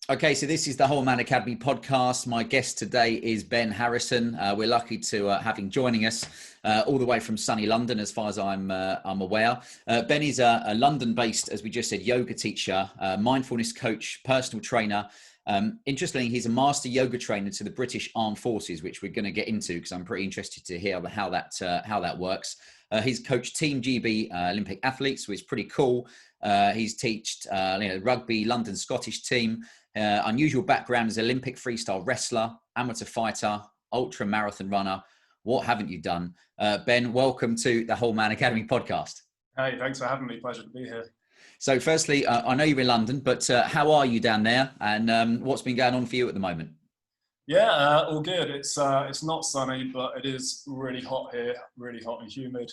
Okay, so this is the Whole Man Academy podcast. My guest today is Ben Harrison. We're lucky to have him joining us all the way from sunny London, as far as I'm aware. Ben is a London-based, as we just said, yoga teacher, mindfulness coach, personal trainer. Interestingly, he's a master yoga trainer to the British Armed Forces, which we're going to get into because I'm pretty interested to hear how that works. He's coached Team GB Olympic athletes, which is pretty cool. He's taught rugby, London Scottish team. Unusual background as Olympic freestyle wrestler, amateur fighter, ultra marathon runner. What haven't you done? Ben, welcome to the Whole Man Academy podcast. Hey, thanks for having me. Pleasure to be here. So firstly, I know you're in London, but how are you down there? And what's been going on for you at the moment? Yeah, all good. It's not sunny, but it is really hot here, really hot and humid.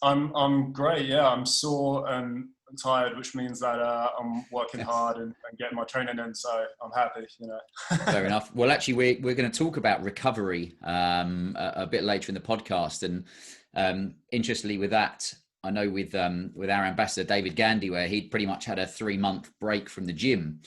I'm great. Yeah, I'm sore and tired, which means that I'm working hard and getting my training in. So I'm happy, Fair enough. Well, actually, we're going to talk about recovery a bit later in the podcast. And interestingly, with that, I know with our ambassador David Gandy, where he'd pretty much had a 3-month break from the gym,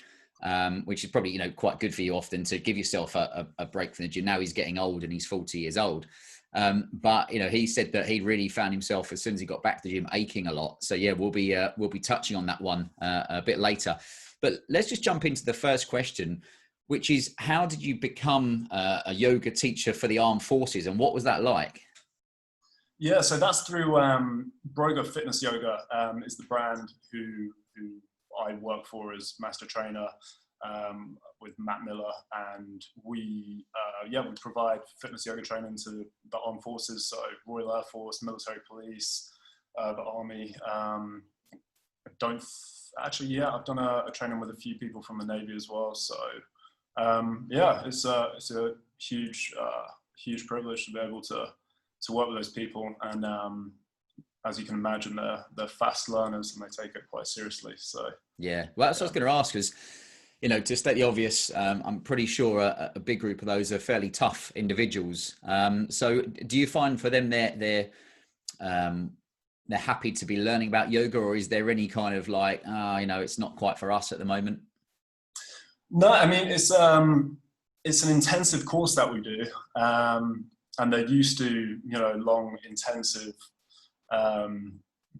which is probably quite good for you often to give yourself a break from the gym. Now he's getting old and he's 40 years old. But he said that he really found himself as soon as he got back to the gym aching a lot. So yeah, we'll be touching on that one a bit later. But let's just jump into the first question, which is, how did you become a yoga teacher for the armed forces, and what was that like? Yeah, so that's through Broga Fitness Yoga is the brand who I work for as master trainer with Matt Miller, and we provide fitness yoga training to the armed forces, so Royal Air Force, military police, the army. I've done a training with a few people from the Navy as well. So it's a huge privilege to be able to work with those people, and as you can imagine, they're fast learners and they take it quite seriously. So yeah, well, that's what I was going to ask, because to state the obvious, I'm pretty sure a big group of those are fairly tough individuals. So do you find for them they're happy to be learning about yoga, or is there any kind of like, it's not quite for us at the moment? No, I mean, it's an intensive course that we do. And they're used to, long, intensive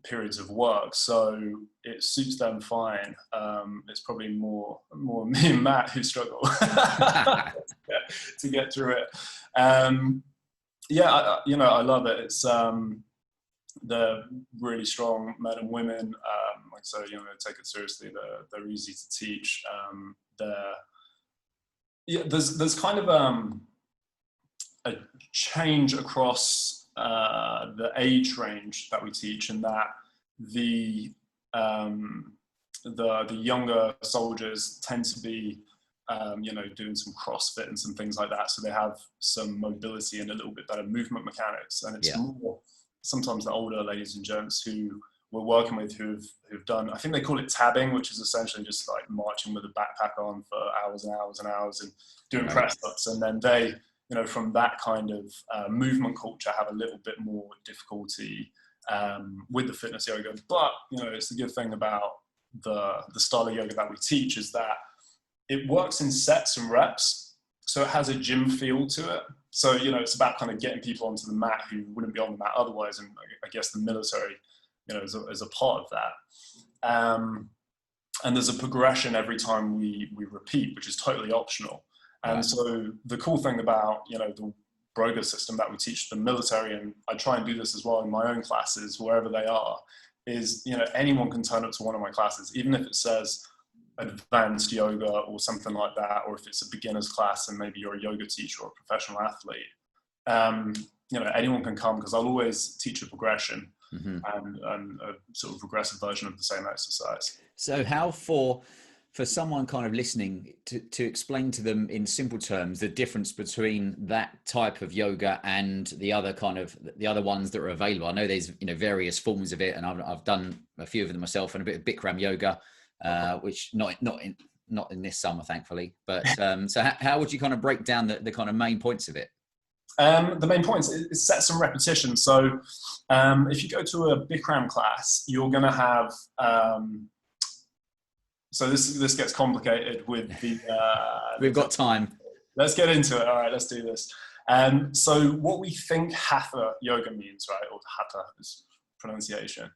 periods of work, so it suits them fine. It's probably more me and Matt who struggle to get through it. I love it. It's they're really strong men and women. They take it seriously. They're easy to teach. There's kind of a change across the age range that we teach, and that the younger soldiers tend to be doing some CrossFit and some things like that, so they have some mobility and a little bit better movement mechanics. And it's more sometimes the older ladies and gents who we're working with who've done, I think they call it tabbing, which is essentially just like marching with a backpack on for hours and hours and hours and doing press ups, and then they from that kind of movement culture have a little bit more difficulty with the fitness yoga. But it's the good thing about the style of yoga that we teach is that it works in sets and reps, so it has a gym feel to it. So it's about kind of getting people onto the mat who wouldn't be on the mat otherwise, and I guess the military is a part of that. And there's a progression every time we repeat, which is totally optional. And so the cool thing about, the Broga system that we teach the military, and I try and do this as well in my own classes, wherever they are, is, anyone can turn up to one of my classes, even if it says advanced yoga or something like that, or if it's a beginner's class and maybe you're a yoga teacher or a professional athlete. Anyone can come, because I'll always teach a progression and a sort of regressive version of the same exercise. So how for someone kind of listening to explain to them in simple terms the difference between that type of yoga and the other ones that are available? I know there's various forms of it, and I've done a few of them myself, and a bit of Bikram yoga, which not in this summer, thankfully. But so how would you kind of break down the kind of main points of it? The main points is sets and repetitions. So if you go to a Bikram class, you're going to have so this gets complicated with the. We've got time. Let's get into it. All right, let's do this. So what we think Hatha yoga means, right, or Hatha is pronunciation,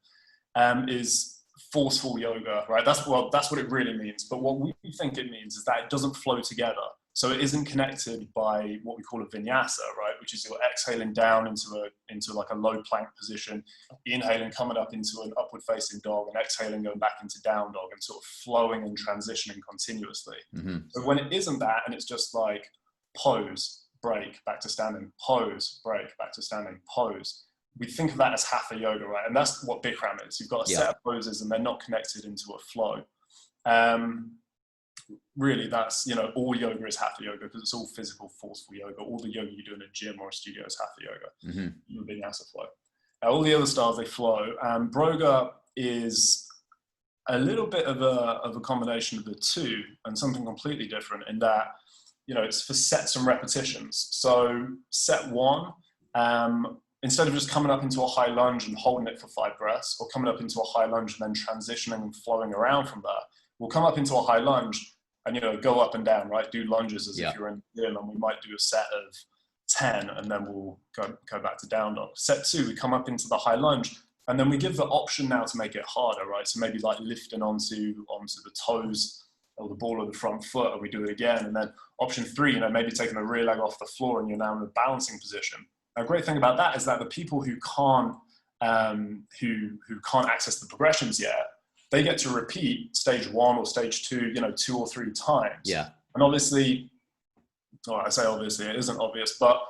is forceful yoga, right? That's what it really means. But what we think it means is that it doesn't flow together. So it isn't connected by what we call a vinyasa, right? Which is you're exhaling down into like a low plank position, inhaling, coming up into an upward facing dog, and exhaling, going back into down dog, and sort of flowing and transitioning continuously. Mm-hmm. So when it isn't that, and it's just like pose, break, back to standing, pose, break, back to standing, pose, we think of that as Hatha yoga, right? And that's what Bikram is. You've got a set of poses and they're not connected into a flow. Really, that's, all yoga is Hatha yoga because it's all physical, forceful yoga. All the yoga you do in a gym or a studio is Hatha yoga. Mm-hmm. Vinyasa flow. All the other styles, they flow. Broga is a little bit of a combination of the two, and something completely different in that, it's for sets and repetitions. So set one, instead of just coming up into a high lunge and holding it for 5 breaths, or coming up into a high lunge and then transitioning and flowing around from there, we'll come up into a high lunge and, go up and down, right? Do lunges as if you're in the gym, and we might do a set of 10, and then we'll go back to down dog. Set 2, we come up into the high lunge, and then we give the option now to make it harder, right? So maybe like lifting onto the toes or the ball of the front foot, and we do it again. And then option 3, maybe taking the rear leg off the floor and you're now in a balancing position. A great thing about that is that the people who can't access the progressions yet, they get to repeat stage 1 or stage 2, 2 or 3 times. Yeah. And obviously, I say obviously, it isn't obvious, but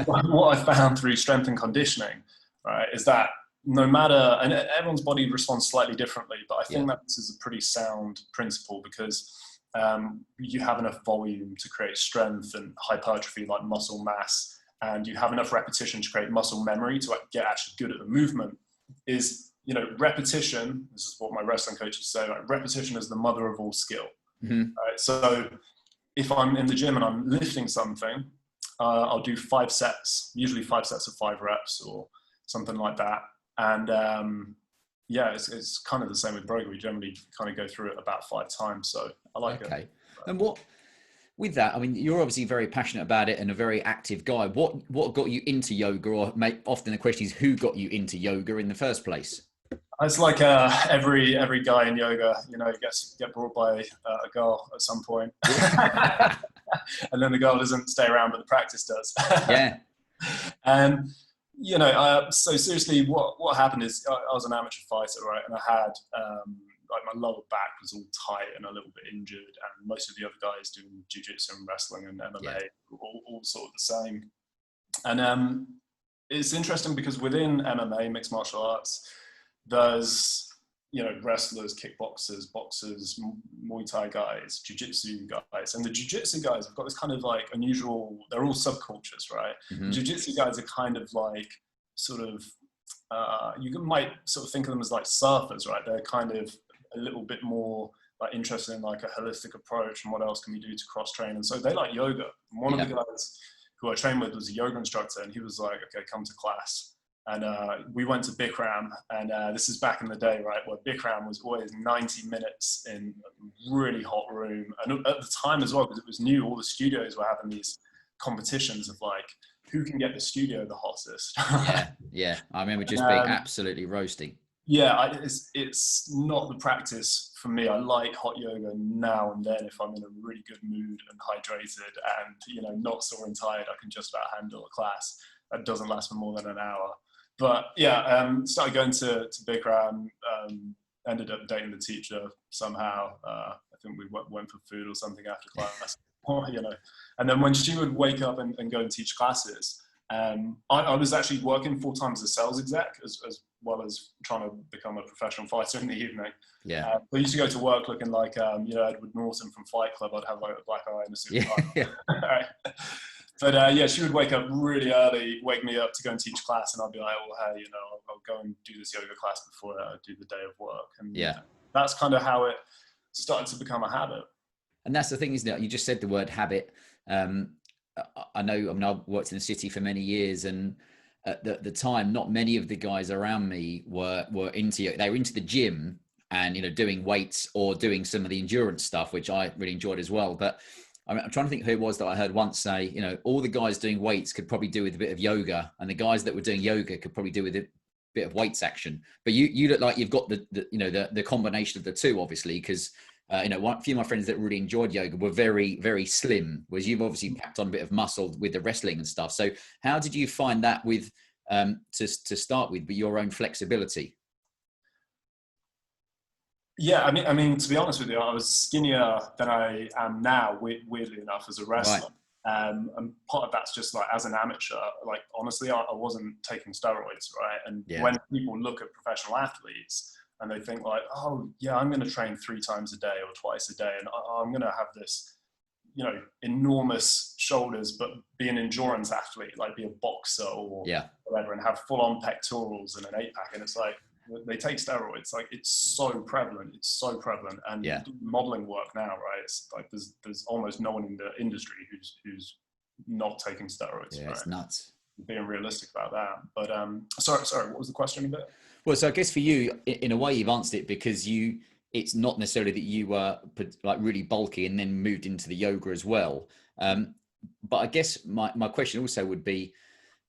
what I found through strength and conditioning, right, is that no matter, and everyone's body responds slightly differently, but I think that this is a pretty sound principle because you have enough volume to create strength and hypertrophy, like muscle mass, and you have enough repetition to create muscle memory to get actually good at the movement. Is, repetition, this is what my wrestling coaches say, like, repetition is the mother of all skill. Mm-hmm. Right? So if I'm in the gym and I'm lifting something, I'll do 5 sets, usually 5 sets of 5 reps or something like that. And it's kind of the same with Broga. We generally kind of go through it about 5 times. So I like it. Okay. And what, with that, I mean, you're obviously very passionate about it and a very active guy. What got you into yoga, or often the question is who got you into yoga in the first place? It's like every guy in yoga, get brought by a girl at some point. And then the girl doesn't stay around, but the practice does. Yeah. And, so seriously, what happened is I was an amateur fighter, right? And I had, my lower back was all tight and a little bit injured, and most of the other guys doing jiu-jitsu and wrestling and MMA, all sort of the same. And it's interesting because within MMA, mixed martial arts, there's, wrestlers, kickboxers, boxers, Muay Thai guys, jiu-jitsu guys. And the jiu-jitsu guys have got this kind of like unusual, they're all subcultures, right? Mm-hmm. Jiu-jitsu guys are kind of like sort of, you might sort of think of them as like surfers, right? They're kind of a little bit more like interested in like a holistic approach and what else can we do to cross-train. And so they like yoga. And one of the guys who I trained with was a yoga instructor, and he was like, okay, come to class. And we went to Bikram, and this is back in the day, right, where Bikram was always 90 minutes in a really hot room. And at the time as well, because it was new, all the studios were having these competitions of like, who can get the studio the hottest. Yeah. I remember just being absolutely roasting. Yeah, it's not the practice for me. I like hot yoga now and then if I'm in a really good mood and hydrated and, not sore and tired, I can just about handle a class that doesn't last for more than an hour. But started going to Bikram, ended up dating the teacher somehow. I think we went for food or something after class, And then when she would wake up and go and teach classes, I was actually working full time as a sales exec as well as trying to become a professional fighter in the evening. Yeah. I used to go to work looking like, Edward Norton from Fight Club. I'd have like a black eye and a suit and tie. Right. But she would wake up really early, wake me up to go and teach class, and I'd be like, well, hey, I'll go and do this yoga class before I do the day of work. And that's kind of how it started to become a habit. And that's the thing, isn't it? You just said the word habit. I know, I've worked in the city for many years, and at the time, not many of the guys around me were into it. They were into the gym, and, you know, doing weights or doing some of the endurance stuff, which I really enjoyed as well. But I'm trying to think who it was that I heard once say, you know, all the guys doing weights could probably do with a bit of yoga, and the guys that were doing yoga could probably do with a bit of weights action. But you look like you've got the combination of the two, obviously, because you know, a few of my friends that really enjoyed yoga were very, very slim, whereas you've obviously packed on a bit of muscle with the wrestling and stuff. So how did you find that with to start with your own flexibility? Yeah, I mean, to be honest with you, I was skinnier than I am now, weirdly enough, as a wrestler. Right. And part of that's just like, as an amateur, like, honestly, I wasn't taking steroids, right? And when people look at professional athletes and they think like, oh yeah, I'm going to train 3 times a day or twice a day, and I'm going to have this, you know, enormous shoulders, but be an endurance athlete, like be a boxer or whatever, and have full on pectorals and an 8-pack. And it's like, they take steroids. Like, it's so prevalent. And modeling work now, right? It's like there's almost no one in the industry who's not taking steroids. Yeah, right? It's nuts. Being realistic about that. But sorry, what was the question a bit? Well, so I guess for you, in a way, you've answered it, because it's not necessarily that you were like really bulky and then moved into the yoga as well. But I guess my question also would be,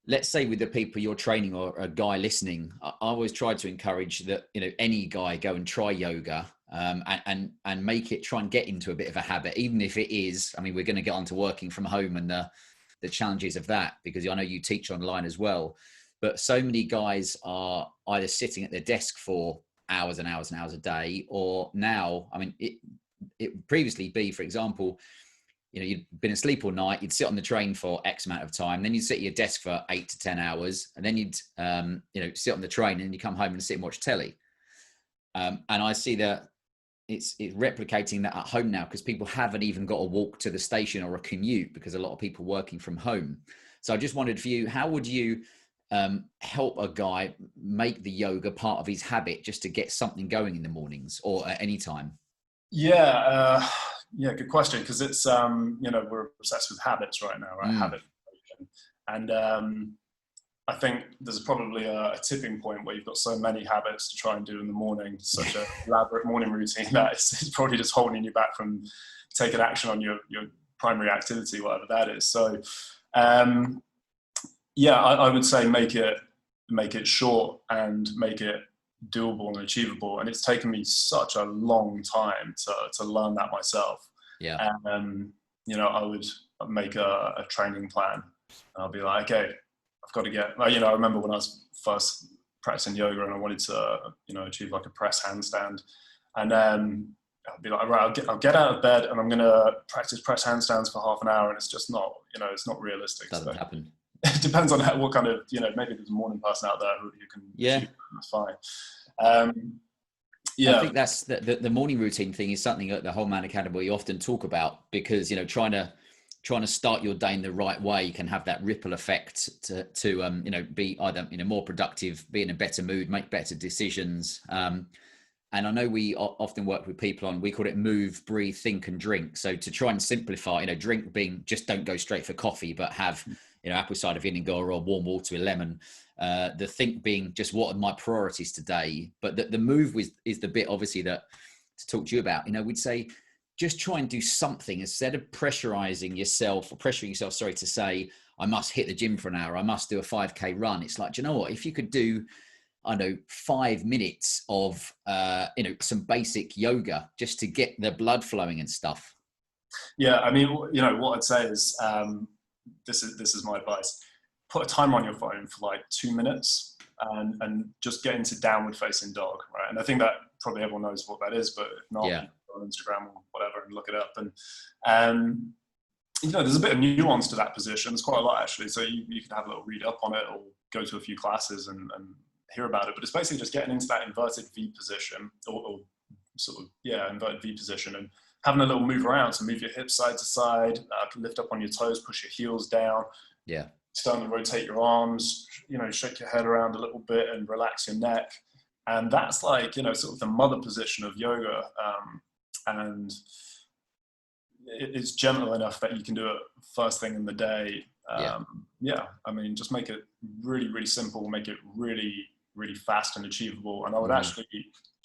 let's say with the people you're training or a guy listening, I always try to encourage that, you know, any guy go and try yoga and try and get into a bit of a habit, even if it is, I mean, we're going to get onto working from home and the challenges of that, because I know you teach online as well, but so many guys are either sitting at their desk for hours and hours and hours a day, or now, I mean, it would previously be, for example, you know, you'd been asleep all night, you'd sit on the train for X amount of time, then you'd sit at your desk for 8 to 10 hours, and then you'd, you know, sit on the train, and you come home and sit and watch telly. And I see that it's replicating that at home now, because people haven't even got to walk to the station or a commute, because a lot of people working from home. So I just wondered for you, how would you help a guy make the yoga part of his habit, just to get something going in the mornings or at any time? Yeah, good question, because it's you know, we're obsessed with habits right now, right? Habit formation. And I think there's probably a tipping point where you've got so many habits to try and do in the morning, such an elaborate morning routine, that it's probably just holding you back from taking action on your primary activity, whatever that is. So yeah, I would say make it short and make it doable and achievable. And it's taken me such a long time to learn that myself. Yeah. And you know, I would make a training plan, and I'll be like, okay, I've got to get, you know, I remember when I was first practicing yoga and I wanted to, you know, achieve like a press handstand, and I'll be like, right, I'll get out of bed and I'm going to practice press handstands for half an hour, and it's just not, you know, it's not realistic. Doesn't happen. It depends on what kind of, you know, maybe there's a morning person out there who can achieve, that's fine. I think that's the morning routine thing is something at the Whole Man Academy we often talk about, because, you know, trying to start your day in the right way can have that ripple effect to you know, be either, you know, more productive, be in a better mood, make better decisions. And I know we often work with people on, we call it move, breathe, think, and drink. So to try and simplify, you know, drink being just don't go straight for coffee, but have, you know, apple cider vinegar or warm water with lemon. The think being just, what are my priorities today? But the move is the bit, obviously, that to talk to you about. You know, we'd say just try and do something instead of pressuring yourself, to say, I must hit the gym for an hour, I must do a 5K run. It's like, do you know what? If you could do, I know, 5 minutes of, you know, some basic yoga just to get the blood flowing and stuff. Yeah, I mean, you know, what I'd say is, this is my advice. Put a timer on your phone for like 2 minutes and just get into downward facing dog, right? And I think that probably everyone knows what that is, but if not, go on Instagram or whatever and look it up. And you know, there's a bit of nuance to that position. There's quite a lot, actually. So you can have a little read up on it or go to a few classes and hear about it. But it's basically just getting into that inverted V position, or sort of, inverted V position, and having a little move around. So move your hips side to side, lift up on your toes, push your heels down. Yeah. Start to rotate your arms, you know, shake your head around a little bit and relax your neck. And that's like, you know, sort of the mother position of yoga. And it's gentle enough that you can do it first thing in the day. I mean, just make it really, really simple, make it really, really fast and achievable. And I would actually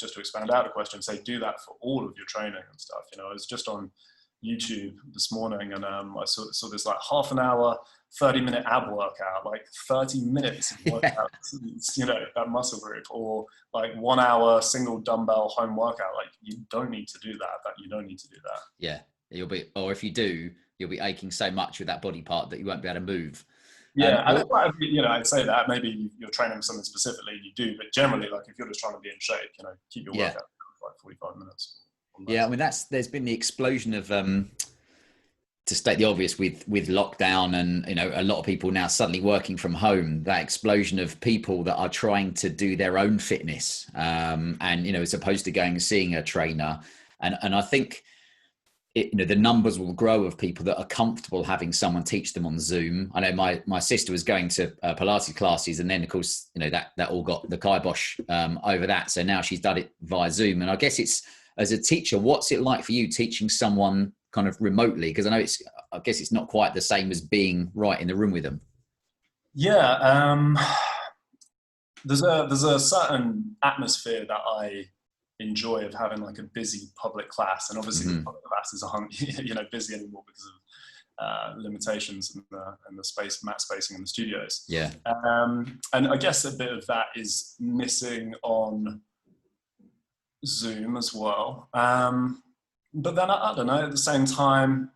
just to expand out the question, say do that for all of your training and stuff. You know, I was just on YouTube this morning, and I saw this like half an hour, 30-minute ab workout, like 30 minutes of workout, you know, that muscle group, or like 1 hour single dumbbell home workout. Like, you don't need to do that. You don't need to do that. Yeah, or if you do, you'll be aching so much with that body part that you won't be able to move. Yeah, and you know, I'd say that maybe you're training something specifically, you do, but generally, like if you're just trying to be in shape, you know, keep your workout for like 45 minutes. Yeah, I mean, there's been the explosion of, to state the obvious, with lockdown and, you know, a lot of people now suddenly working from home, that explosion of people that are trying to do their own fitness, and, you know, as opposed to going and seeing a trainer. And I think, you know, the numbers will grow of people that are comfortable having someone teach them on Zoom. I know my sister was going to Pilates classes, and then of course, you know, that all got the kibosh over that. So now she's done it via Zoom. And I guess it's, as a teacher, what's it like for you teaching someone kind of remotely? Because I guess it's not quite the same as being right in the room with them. Yeah, there's a certain atmosphere that I enjoy of having like a busy public class, and obviously the public classes aren't, you know, busy anymore because of limitations and the mat spacing in the studios. Yeah. And I guess a bit of that is missing on Zoom as well. But then I don't know, at the same time,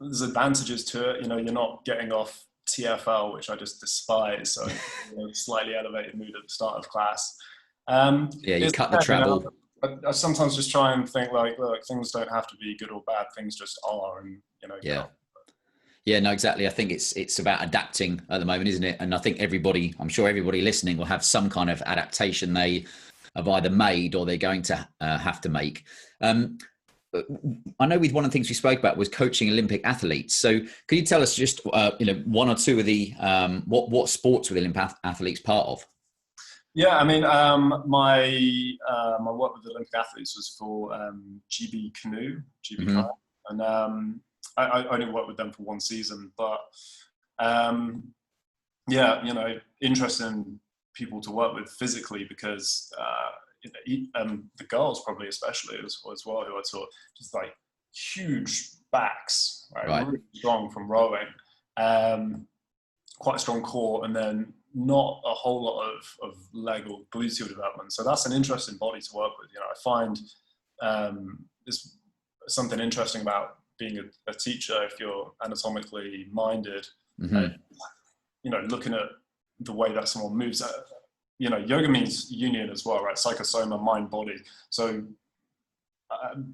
there's advantages to it. You know, you're not getting off TFL, which I just despise. So, you know, slightly elevated mood at the start of class. Yeah, you cut the travel. I sometimes just try and think like, look, things don't have to be good or bad. Things just are, and you know. Yeah. Yeah, no, exactly. I think it's about adapting at the moment, isn't it? And I think I'm sure everybody listening will have some kind of adaptation they have either made or they're going to have to make. I know with one of the things we spoke about was coaching Olympic athletes. So could you tell us just, you know, one or two of the, what sports were the Olympic athletes part of? Yeah, I mean, my work with the Olympic athletes was for GB Kayak, and I only worked with them for one season, but yeah, you know, interesting people to work with physically, because the girls probably especially as well, who I taught, just like huge backs, right? Really strong from rowing, quite a strong core, and then not a whole lot of leg or gluteal development. So that's an interesting body to work with. You know, I find there's something interesting about being a teacher if you're anatomically minded. You know, looking at the way that someone moves. You know, yoga means union as well, right? Psychosoma, mind, body. So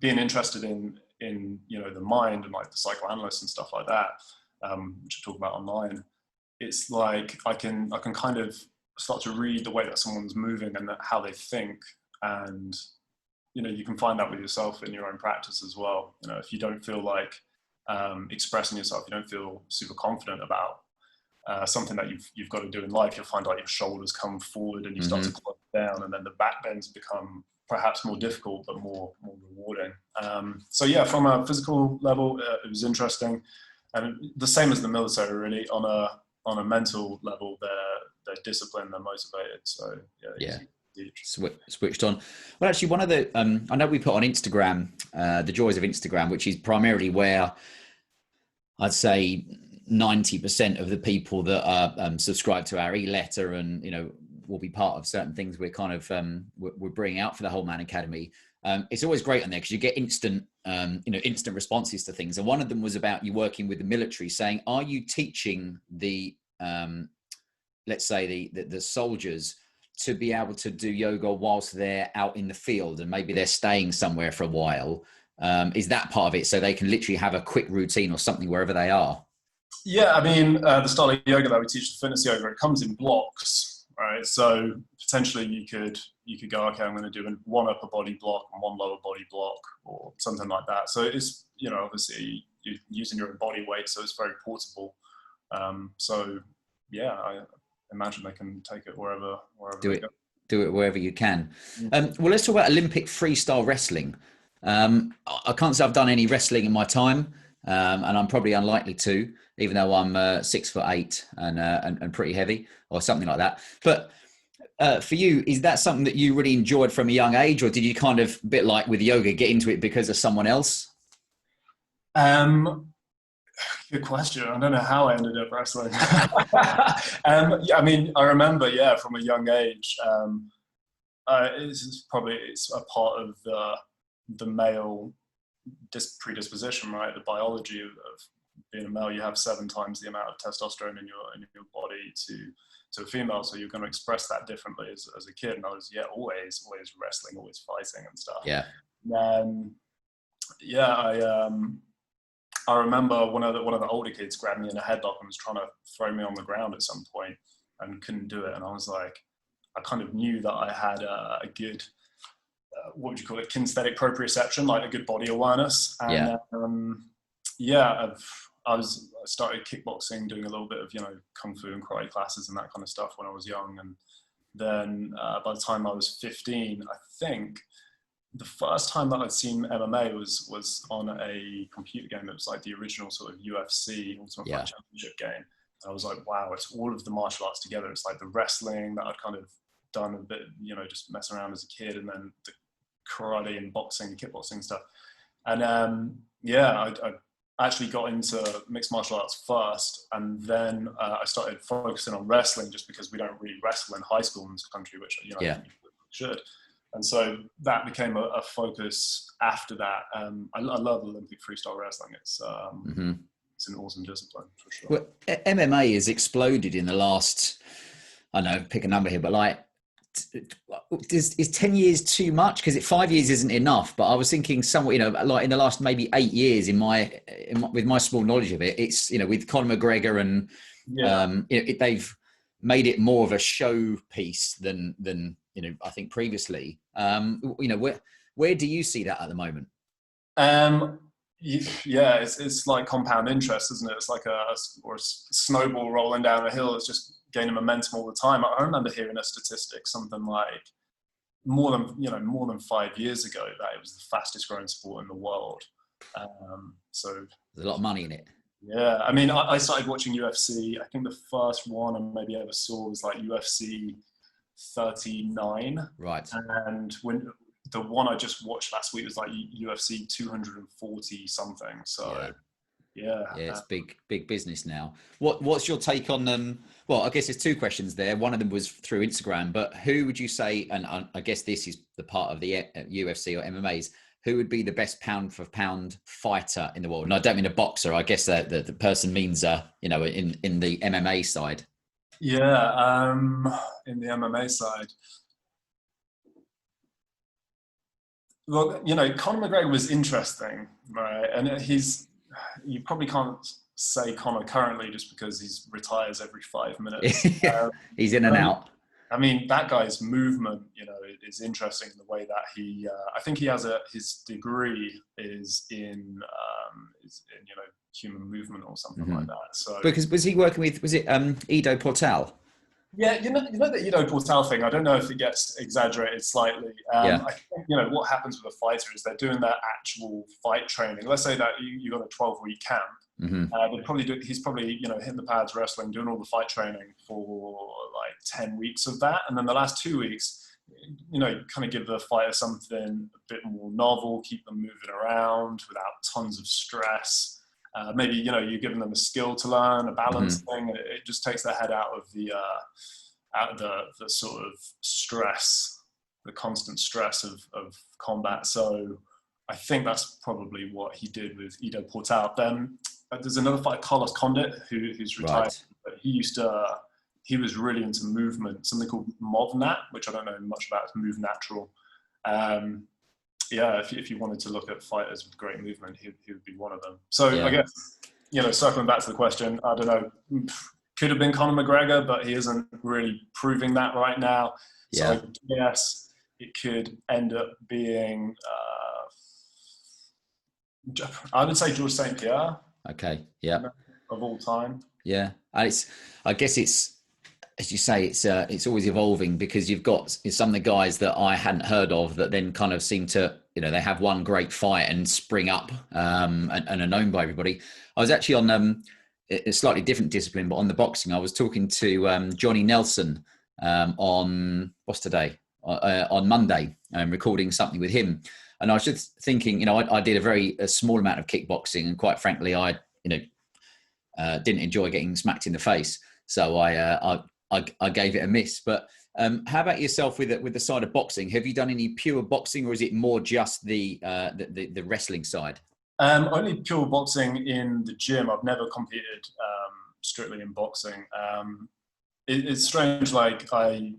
being interested in you know, the mind and like the psychoanalysts and stuff like that, which I talk about online, it's like I can kind of start to read the way that someone's moving and how they think, and you know, you can find that with yourself in your own practice as well. You know, if you don't feel like expressing yourself, you don't feel super confident about something that you've got to do in life, you'll find like your shoulders come forward and you start to close down, and then the back bends become perhaps more difficult but more rewarding. So yeah, from a physical level, it was interesting, and the same as the military really. On a mental level, they're disciplined, they're motivated. So yeah. Switched on. Well, actually, one of the I know we put on Instagram the joys of Instagram, which is primarily where I'd say 90% of the people that are subscribed to our e-letter and, you know, will be part of certain things we're kind of we're bringing out for the Whole Man Academy. It's always great on there because you get instant instant responses to things. And one of them was about you working with the military, saying, are you teaching the let's say the soldiers to be able to do yoga whilst they're out in the field and maybe they're staying somewhere for a while? Is that part of it, so they can literally have a quick routine or something wherever they are? Yeah, I mean, the style of yoga that we teach, the fitness yoga, it comes in blocks, right? So potentially you could go, okay, I'm going to do one upper body block and one lower body block or something like that. So it's, you know, obviously you're using your own body weight, so it's very portable. So yeah, I imagine they can take it wherever they go. Do it wherever you can. Well, let's talk about Olympic freestyle wrestling. I can't say I've done any wrestling in my time, and I'm probably unlikely to, even though I'm 6'8" and pretty heavy or something like that. But for you, is that something that you really enjoyed from a young age, or did you kind of, a bit like with yoga, get into it because of someone else? Good question. I don't know how I ended up wrestling. Yeah, I mean, I remember, yeah, from a young age, it's a part of the male predisposition, right? The biology of being a male. You have 7 times the amount of testosterone in your body to a female, so you're going to express that differently as a kid. And I was, yeah, always wrestling, always fighting and stuff. Yeah. Yeah, I remember one of the older kids grabbed me in a headlock and was trying to throw me on the ground at some point and couldn't do it. And I was like, I kind of knew that I had a good, what would you call it, kinesthetic proprioception, like a good body awareness. And I started kickboxing, doing a little bit of, kung fu and karate classes and that kind of stuff when I was young. And then by the time I was 15, I think the first time that I'd seen MMA was on a computer game. It was like the original sort of UFC, Ultimate Fight Championship game. And I was like, wow, it's all of the martial arts together. It's like the wrestling that I'd kind of done a bit, just messing around as a kid, and then the karate and boxing, kickboxing stuff. And I actually got into mixed martial arts first, and then I started focusing on wrestling just because we don't really wrestle in high school in this country, which I think we should. And so that became a focus after that. I love Olympic freestyle wrestling. It's an awesome discipline for sure. Well, MMA has exploded in the last, I don't know, pick a number here, but like, is 10 years too much? Because 5 years isn't enough. But I was thinking somewhat, like in the last maybe 8 years, with my small knowledge of it, it's with Conor McGregor and they've made it more of a show piece than I think previously. Where do you see that at the moment? It's like compound interest, isn't it? It's like a snowball rolling down a hill. It's just gaining momentum all the time. I remember hearing a statistic, something like more than 5 years ago, that it was the fastest growing sport in the world. So there's a lot of money in it. Yeah, I mean, I started watching UFC. I think the first one I maybe ever saw was like UFC 39. Right. And when the one I just watched last week was like UFC 240 something. So yeah, it's big business now. What's your take on well, I guess there's 2 questions there. One of them was through Instagram, but who would you say, and I guess this is the part of the UFC or MMA's, who would be the best pound for pound fighter in the world? And I don't mean a boxer. I guess that the person means in the MMA side. Yeah, in the MMA side. Well, Conor McGregor was interesting, right? And you probably can't say Conor currently just because he retires every 5 minutes. He's in and out. I mean, that guy's movement, is interesting in the way that I think he has his degree is in human movement or something like that. So because was he working with, was it Ido Portal? Yeah, the Ido Portal thing, I don't know if it gets exaggerated slightly. I think, what happens with a fighter is they're doing their actual fight training. Let's say that you got a 12-week camp. Mm-hmm. He's probably hitting the pads, wrestling, doing all the fight training for like 10 weeks of that. And then the last 2 weeks, kind of give the fighter something a bit more novel, keep them moving around without tons of stress. Maybe, you're giving them a skill to learn, a balance thing. It just takes their head out of the sort of stress, the constant stress of combat. So I think that's probably what he did with Ido Portal. Then there's another fighter, Carlos Condit, who's retired. Right. But he was really into movement, something called MovNat, which I don't know much about. It's Move Natural. If you wanted to look at fighters with great movement, he would be one of them. So I guess, circling back to the question, I don't know, could have been Conor McGregor, but he isn't really proving that right now. So I guess it could end up being, I would say George St. Pierre. Okay, yeah. Of all time. Yeah, and I guess it's, as you say, it's always evolving, because you've got some of the guys that I hadn't heard of that then kind of seem to, they have one great fight and spring up and are known by everybody. I was actually on a slightly different discipline, but on the boxing, I was talking to Johnny Nelson, on what's today? On Monday, recording something with him. And I was just thinking, I did a small amount of kickboxing, and quite frankly, I didn't enjoy getting smacked in the face. So I gave it a miss. But how about yourself with the side of boxing? Have you done any pure boxing, or is it more just the wrestling side? Only pure boxing in the gym. I've never competed strictly in boxing. It's strange. Like, I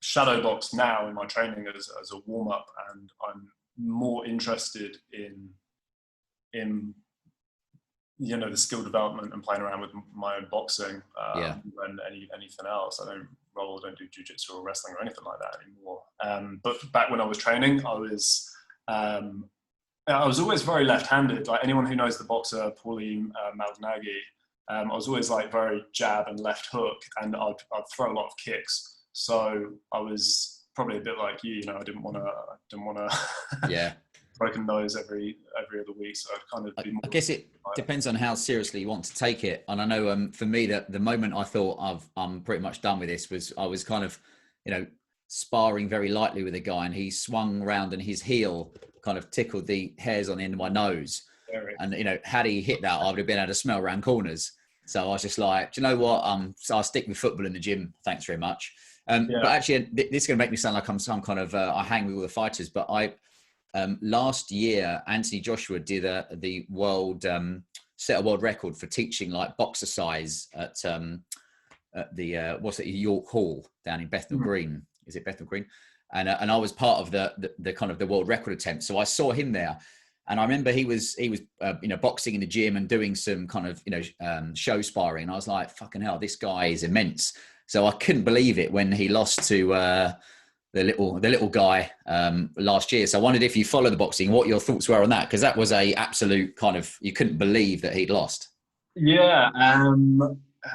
shadow box now in my training as a warm up, and I'm more interested in the skill development and playing around with my own boxing than anything else. I don't do jiu-jitsu or wrestling or anything like that anymore. But back when I was training, I was always very left-handed. Like, anyone who knows the boxer Paulie Malignaggi, I was always like very jab and left hook, and I'd throw a lot of kicks. So I was probably a bit like you. I didn't want to broken nose every other week. So I'd kind of be more, I guess it depends on how seriously you want to take it. And I know for me, that the moment I thought I'm pretty much done with this was I was kind of, sparring very lightly with a guy, and he swung around and his heel kind of tickled the hairs on the end of my nose. And, had he hit that, I would have been able to smell around corners. So I was just like, do you know what? So I'll stick with football in the gym. Thanks very much. But actually, this is going to make me sound like I'm some kind of, I hang with all the fighters. But last year, Anthony Joshua did the world, set a world record for teaching like boxercise at the, York Hall down in Bethnal Green. Is it Bethnal Green? And I was part of the kind of the world record attempt. So I saw him there. And I remember he was boxing in the gym and doing some kind of, show sparring. And I was like, fucking hell, this guy is immense. So I couldn't believe it when he lost to the little guy last year. So I wondered if you follow the boxing, what your thoughts were on that, because that was a absolute kind of, you couldn't believe that he'd lost. Yeah,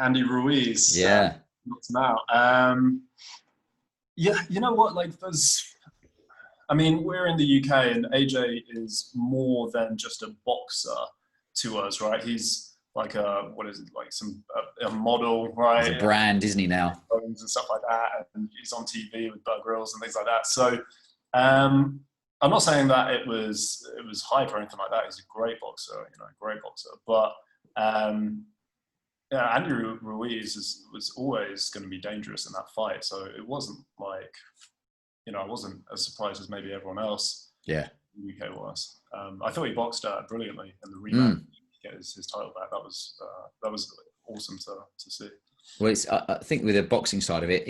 Andy Ruiz. Yeah. Knocked him out. Yeah, you know what? Like, we're in the UK, and AJ is more than just a boxer to us, right? He's like a model, right? He's a brand, isn't he now? And stuff like that, and he's on TV with Bear Grylls and things like that. So I'm not saying that it was hype or anything like that. He's a great boxer, But Andy Ruiz was always going to be dangerous in that fight. So it wasn't like, I wasn't as surprised as maybe everyone else. Yeah, in the UK was. I thought he boxed brilliantly in the rematch. Get his title back. That was awesome to see. Well, I think with the boxing side of it,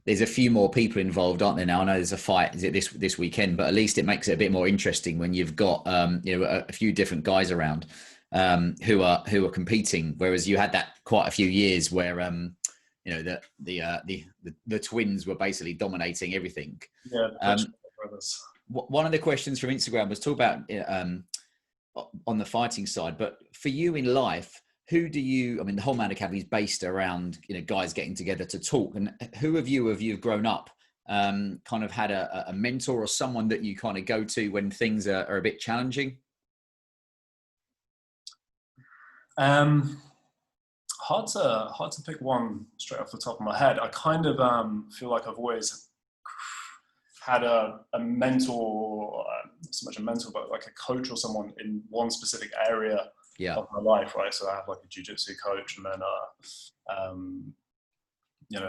there's a few more people involved, aren't there now? I know there's a fight, is it this weekend? But at least it makes it a bit more interesting when you've got a few different guys around who are competing. Whereas you had that quite a few years where the twins were basically dominating everything. Yeah. Brothers. One of the questions from Instagram was talk about on the fighting side, but for you in life, who do you, the whole Man Academy is based around, guys getting together to talk, and who have you grown up kind of had a mentor or someone that you kind of go to when things are a bit challenging? Hard to pick one straight off the top of my head. I kind of feel like I've always had a mentor, not so much a mentor, but like a coach or someone in one specific area of my life, right? So I have like a jiu-jitsu coach, and then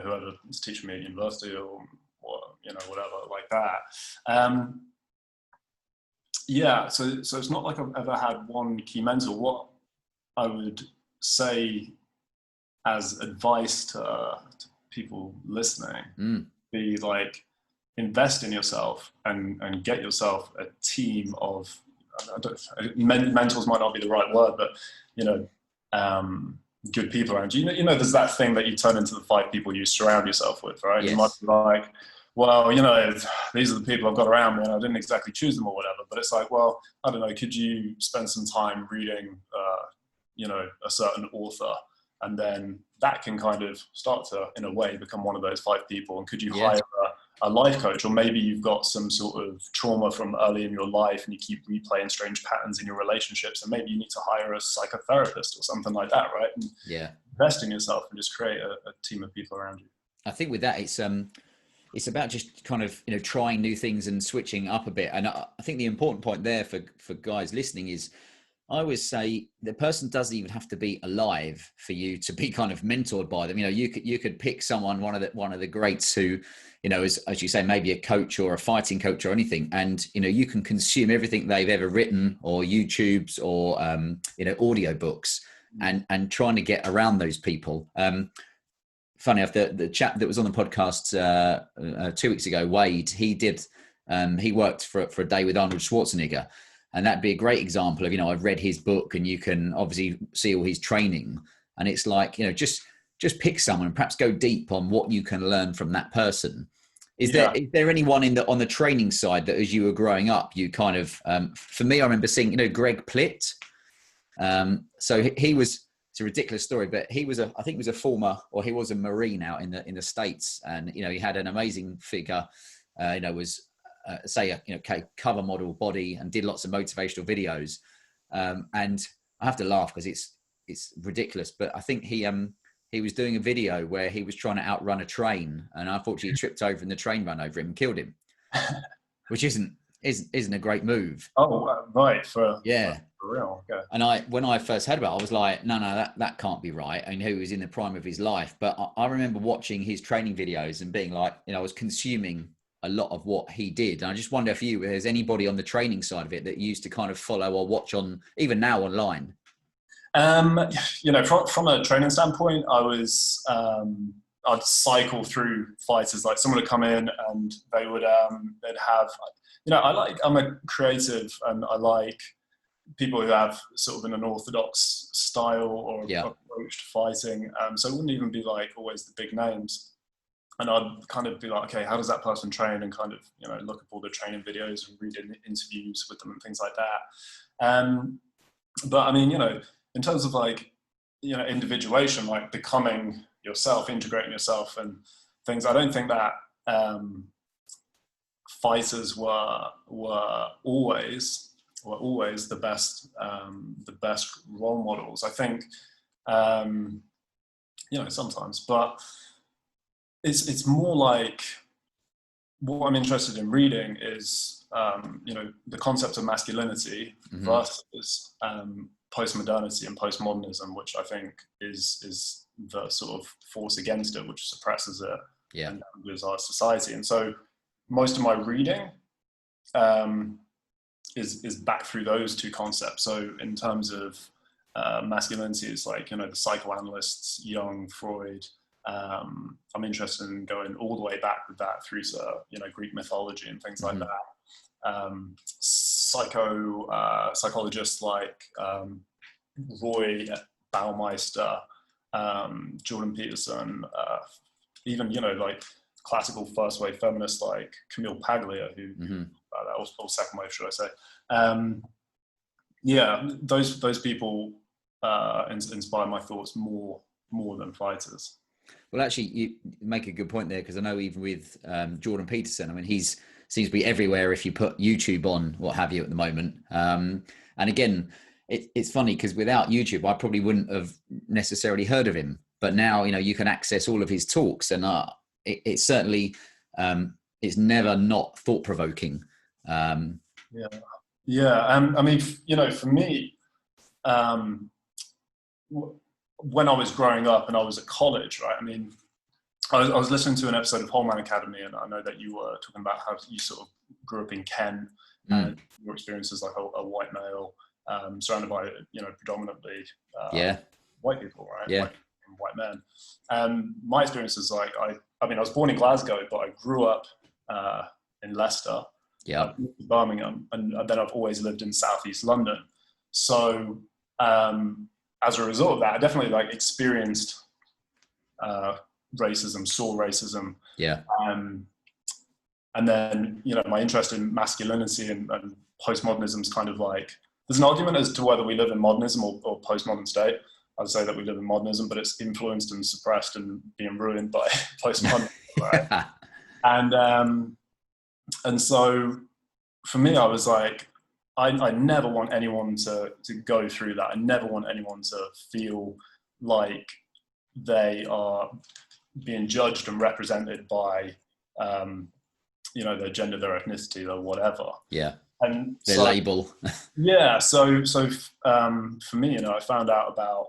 whoever is teaching me at university or whatever like that. So it's not like I've ever had one key mentor. What I would say as advice to people listening be like, invest in yourself and get yourself a team of, mentors might not be the right word, but good people around you. There's that thing that you turn into the 5 people you surround yourself with, right? Yes. You might be like, well, these are the people I've got around me, and I didn't exactly choose them or whatever. But it's like, well, I don't know, could you spend some time reading, a certain author, and then that can kind of start to, in a way, become one of those 5 people. And could you hire a life coach, or maybe you've got some sort of trauma from early in your life and you keep replaying strange patterns in your relationships, and maybe you need to hire a psychotherapist or something like that, right? And invest in yourself and just create a team of people around you. I think with that, it's about just kind of, trying new things and switching up a bit. And I think the important point there for guys listening is, I always say the person doesn't even have to be alive for you to be kind of mentored by them. You could pick someone, one of the greats who, as you say, maybe a coach or a fighting coach or anything. And, you can consume everything they've ever written, or YouTubes, or, audio books, and trying to get around those people. Funny enough, the chap that was on the podcast 2 weeks ago, Wade, he worked for a day with Arnold Schwarzenegger. And that'd be a great example of, I've read his book, and you can obviously see all his training. And it's like, just pick someone and perhaps go deep on what you can learn from that person. Is there anyone on the training side that, as you were growing up, you kind of, for me, I remember seeing, Greg Plitt. So he was, it's a ridiculous story, but he was I think he was a former, or he was a Marine out in the States. And, he had an amazing figure, was, cover model body, and did lots of motivational videos. And I have to laugh because it's ridiculous, but I think he was doing a video where he was trying to outrun a train, and unfortunately he tripped over, and the train ran over him and killed him, which isn't a great move. Oh, right. For real. Okay. And when I first heard about it, I was like, no, that can't be right. I mean, he was in the prime of his life, but I remember watching his training videos and being like, I was consuming a lot of what he did. And I just wonder if there's anybody on the training side of it that you used to kind of follow or watch on, even now, online. From a training standpoint, I'd cycle through fighters. Like, someone would come in and they would, they'd have, I'm a creative, and I like people who have sort of an unorthodox style or approach to fighting. So it wouldn't even be like always the big names. And I'd kind of be like, okay, how does that person train? And kind of, look up all the training videos and read interviews with them and things like that. But I mean, in terms of like, individuation, like becoming yourself, integrating yourself and things, I don't think that fighters were always the best role models. I think, sometimes, but it's more like, what I'm interested in reading is, the concept of masculinity versus postmodernity and postmodernism, which I think is the sort of force against it, which suppresses it and damages our society. And so most of my reading is back through those two concepts. So in terms of masculinity, it's like, the psychoanalysts, Jung, Freud. I'm interested in going all the way back with that through to, Greek mythology and things like that. Psychologists like Roy Baumeister, Jordan Peterson, even, like classical first wave feminists like Camille Paglia, who, or second wave, should I say. Those people inspire my thoughts more than fighters. Well, actually, you make a good point there, because I know even with Jordan Peterson, I mean, he's seems to be everywhere if you put YouTube on, what have you, at the moment. And again, it's funny because without YouTube, I probably wouldn't have necessarily heard of him. But now, you can access all of his talks, and it's certainly, it's never not thought-provoking. I mean, for me, when I was growing up and I was at college, right? I mean, I was listening to an episode of Whole Man Academy, and I know that you were talking about how you sort of grew up in Kent and your experiences like a white male, surrounded by, predominantly white people, right? Yeah. White men. My experience is like, I mean, I was born in Glasgow, but I grew up in Leicester, Birmingham, and then I've always lived in Southeast London. So as a result of that, I definitely like experienced racism, saw racism. And then, my interest in masculinity and postmodernism is kind of like, there's an argument as to whether we live in modernism or postmodern state. I'd say that we live in modernism, but it's influenced and suppressed and being ruined by postmodernism, right? And so for me, I was like, I never want anyone to go through that. I never want anyone to feel like they are being judged and represented by, you know, their gender, their ethnicity, or whatever. Yeah. And their label. Yeah. So for me, you know, I found out about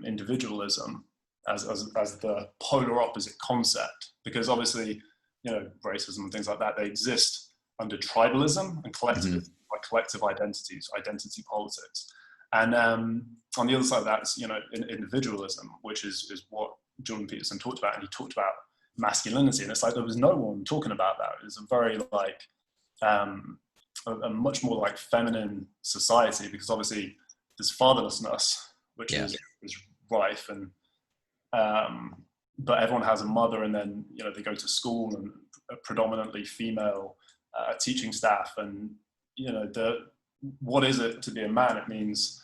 individualism as the polar opposite concept, because obviously, you know, racism and things like that, they exist under tribalism and collectivism, like collective identities, identity politics. And on the other side of that, it's, you know, individualism, which is what Jordan Peterson talked about. And he talked about masculinity. And it's like, there was no one talking about that. It was a very like, a much more like feminine society, because obviously there's fatherlessness, which is rife, and but everyone has a mother, and then, you know, they go to school, and a predominantly female teaching staff, and, you know, what is it to be a man? It means,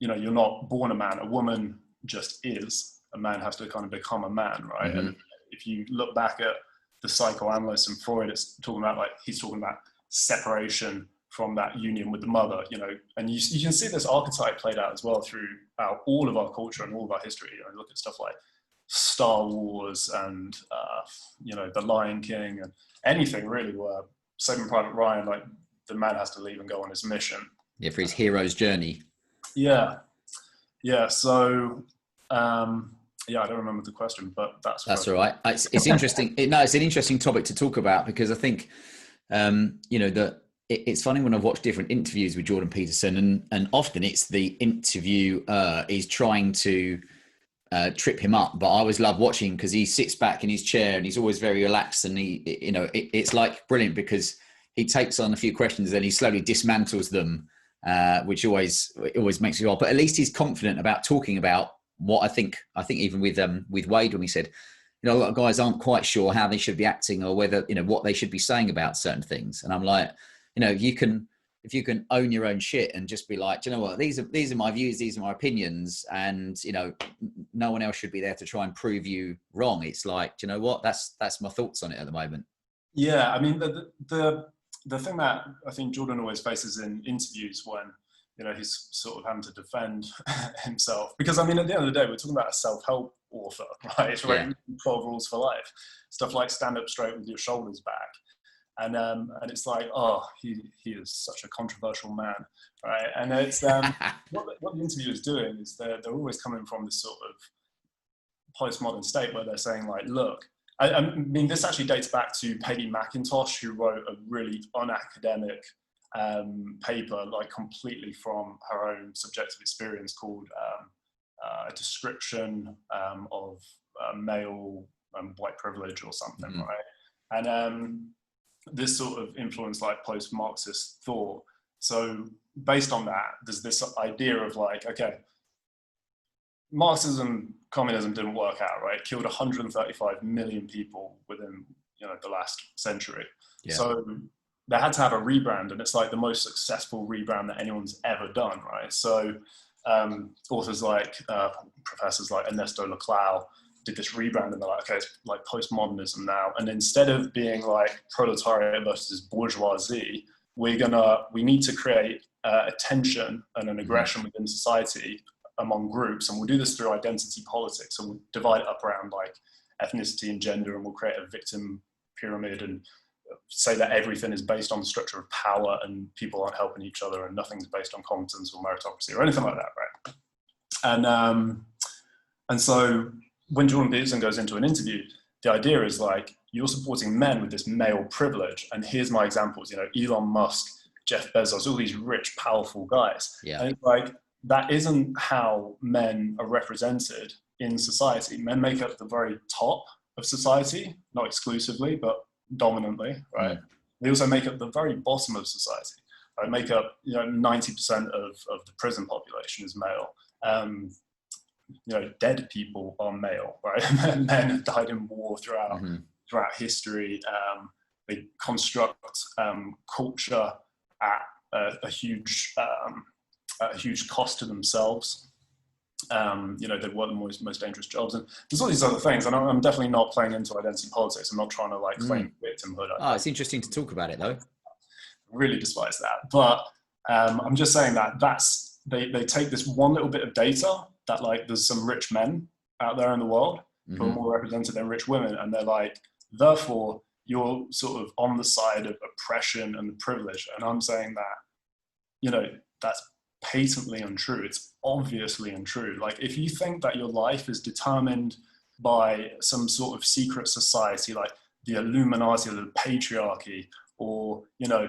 you know, you're not born a man. A woman just is. A man has to kind of become a man, right? And if you look back at the psychoanalyst and Freud, it's talking about, like, he's talking about separation from that union with the mother, you know, and you can see this archetype played out as well throughout all of our culture and all of our history. You know, look at stuff like Star Wars and, you know, The Lion King, and anything really where Saving Private Ryan, like, the man has to leave and go on his mission. Yeah, for his hero's journey. Yeah. So, yeah, I don't remember the question, but that's all right. It's interesting. It's an interesting topic to talk about, because I think, you know, it's funny when I've watched different interviews with Jordan Peterson, and often it's the interviewer is trying to trip him up. But I always love watching, because he sits back in his chair and he's always very relaxed, and he, you know, it's like brilliant, because he takes on a few questions and he slowly dismantles them, which always makes me laugh. But at least he's confident about talking about what I think even with Wade, when we said, you know, a lot of guys aren't quite sure how they should be acting, or whether, you know, what they should be saying about certain things. And I'm like, you know, if you can own your own shit and just be like, do you know what, these are my views, these are my opinions, and, you know, no one else should be there to try and prove you wrong. It's like, do you know what, that's my thoughts on it at the moment. Yeah, I mean, the thing that I think Jordan always faces in interviews, when, you know, he's sort of having to defend himself, because, I mean, at the end of the day, we're talking about a self-help author, right? It's writing 12 rules for life, stuff like stand up straight with your shoulders back. And it's like, oh, he is such a controversial man, right? And it's what the interviewer is doing is they're always coming from this sort of postmodern state where they're saying, like, look, I mean, this actually dates back to Peggy McIntosh, who wrote a really unacademic paper, like, completely from her own subjective experience, called A Description of Male White Privilege or something, right? And this sort of influenced, like, post-Marxist thought. So based on that, there's this idea of, like, okay, Marxism, communism didn't work out, right? It killed 135 million people within, you know, the last century. Yeah. So they had to have a rebrand, and it's like the most successful rebrand that anyone's ever done, right? So authors like, professors like Ernesto Laclau did this rebrand, and they're like, okay, it's like postmodernism now. And instead of being like proletariat versus bourgeoisie, we need to create a tension and an aggression within society among groups. And we'll do this through identity politics. So we'll divide it up around, like, ethnicity and gender, and we'll create a victim pyramid and say that everything is based on the structure of power, and people aren't helping each other, and nothing's based on competence or meritocracy or anything like that, right? And so when Jordan Peterson goes into an interview, the idea is, like, you're supporting men with this male privilege, and here's my examples, you know, Elon Musk, Jeff Bezos, all these rich, powerful guys. Yeah. And it's like, that isn't how men are represented in society. Men make up the very top of society, not exclusively, but dominantly, right? They also make up the very bottom of society. Right? Make up, you know, 90% of the prison population is male. You know, dead people are male, right? Men have died in war throughout history. They construct culture at a huge cost to themselves. You know, they work the most dangerous jobs, and there's all these other things. And I'm definitely not playing into identity politics. I'm not trying to, like, claim victimhood. It's interesting to talk about it, though. I really despise that, but I'm just saying that they take this one little bit of data that, like, there's some rich men out there in the world who are more represented than rich women. And they're like, therefore, you're sort of on the side of oppression and privilege. And I'm saying that, you know, that's patently untrue. It's obviously untrue. Like, if you think that your life is determined by some sort of secret society, like the Illuminati or the patriarchy, or, you know,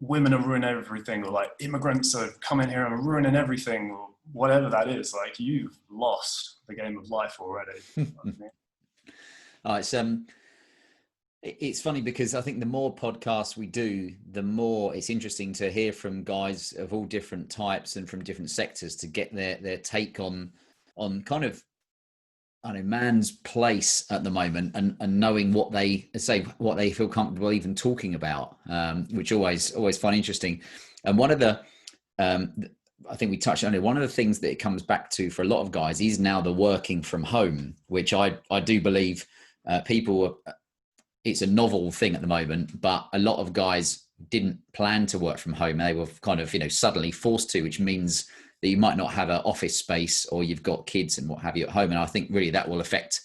women are ruining everything, or like immigrants are coming here and ruining everything, or whatever that is, like, you've lost the game of life already. It's funny because I think the more podcasts we do, the more it's interesting to hear from guys of all different types and from different sectors to get their take on kind of, I don't know, man's place at the moment, and knowing what they feel comfortable even talking about, which always find interesting. And one of the, I think we touched on it, one of the things that it comes back to for a lot of guys is now the working from home, which I do believe people, it's a novel thing at the moment, but a lot of guys didn't plan to work from home. They were kind of, you know, suddenly forced to, which means that you might not have an office space, or you've got kids and what have you at home. And I think really that will affect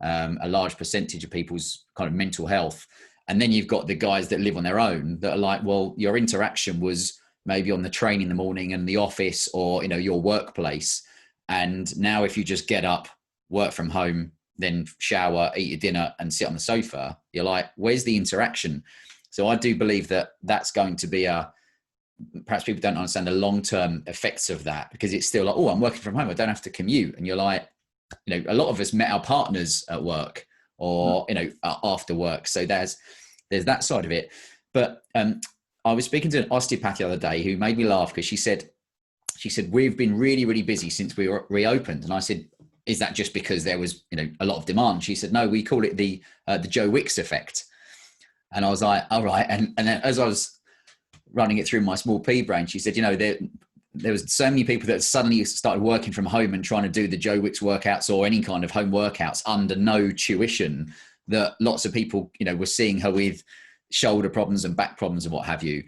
a large percentage of people's kind of mental health. And then you've got the guys that live on their own that are like, well, your interaction was maybe on the train in the morning and the office, or, you know, your workplace. And now if you just get up, work from home, then shower, eat your dinner and sit on the sofa, you're like, where's the interaction? So I do believe that that's going to be perhaps people don't understand the long-term effects of that, because it's still like, oh, I'm working from home, I don't have to commute. And you're like, you know, a lot of us met our partners at work, or, you know, after work. So there's that side of it. But I was speaking to an osteopath the other day who made me laugh, because she said, we've been really, really busy since we were reopened. And I said, is that just because there was, you know, a lot of demand? She said, no, we call it the Joe Wicks effect. And I was like, all right. And then as I was running it through my small pea brain, she said, you know, there was so many people that suddenly started working from home and trying to do the Joe Wicks workouts or any kind of home workouts under no tuition, that lots of people, you know, were seeing her with shoulder problems and back problems and what have you.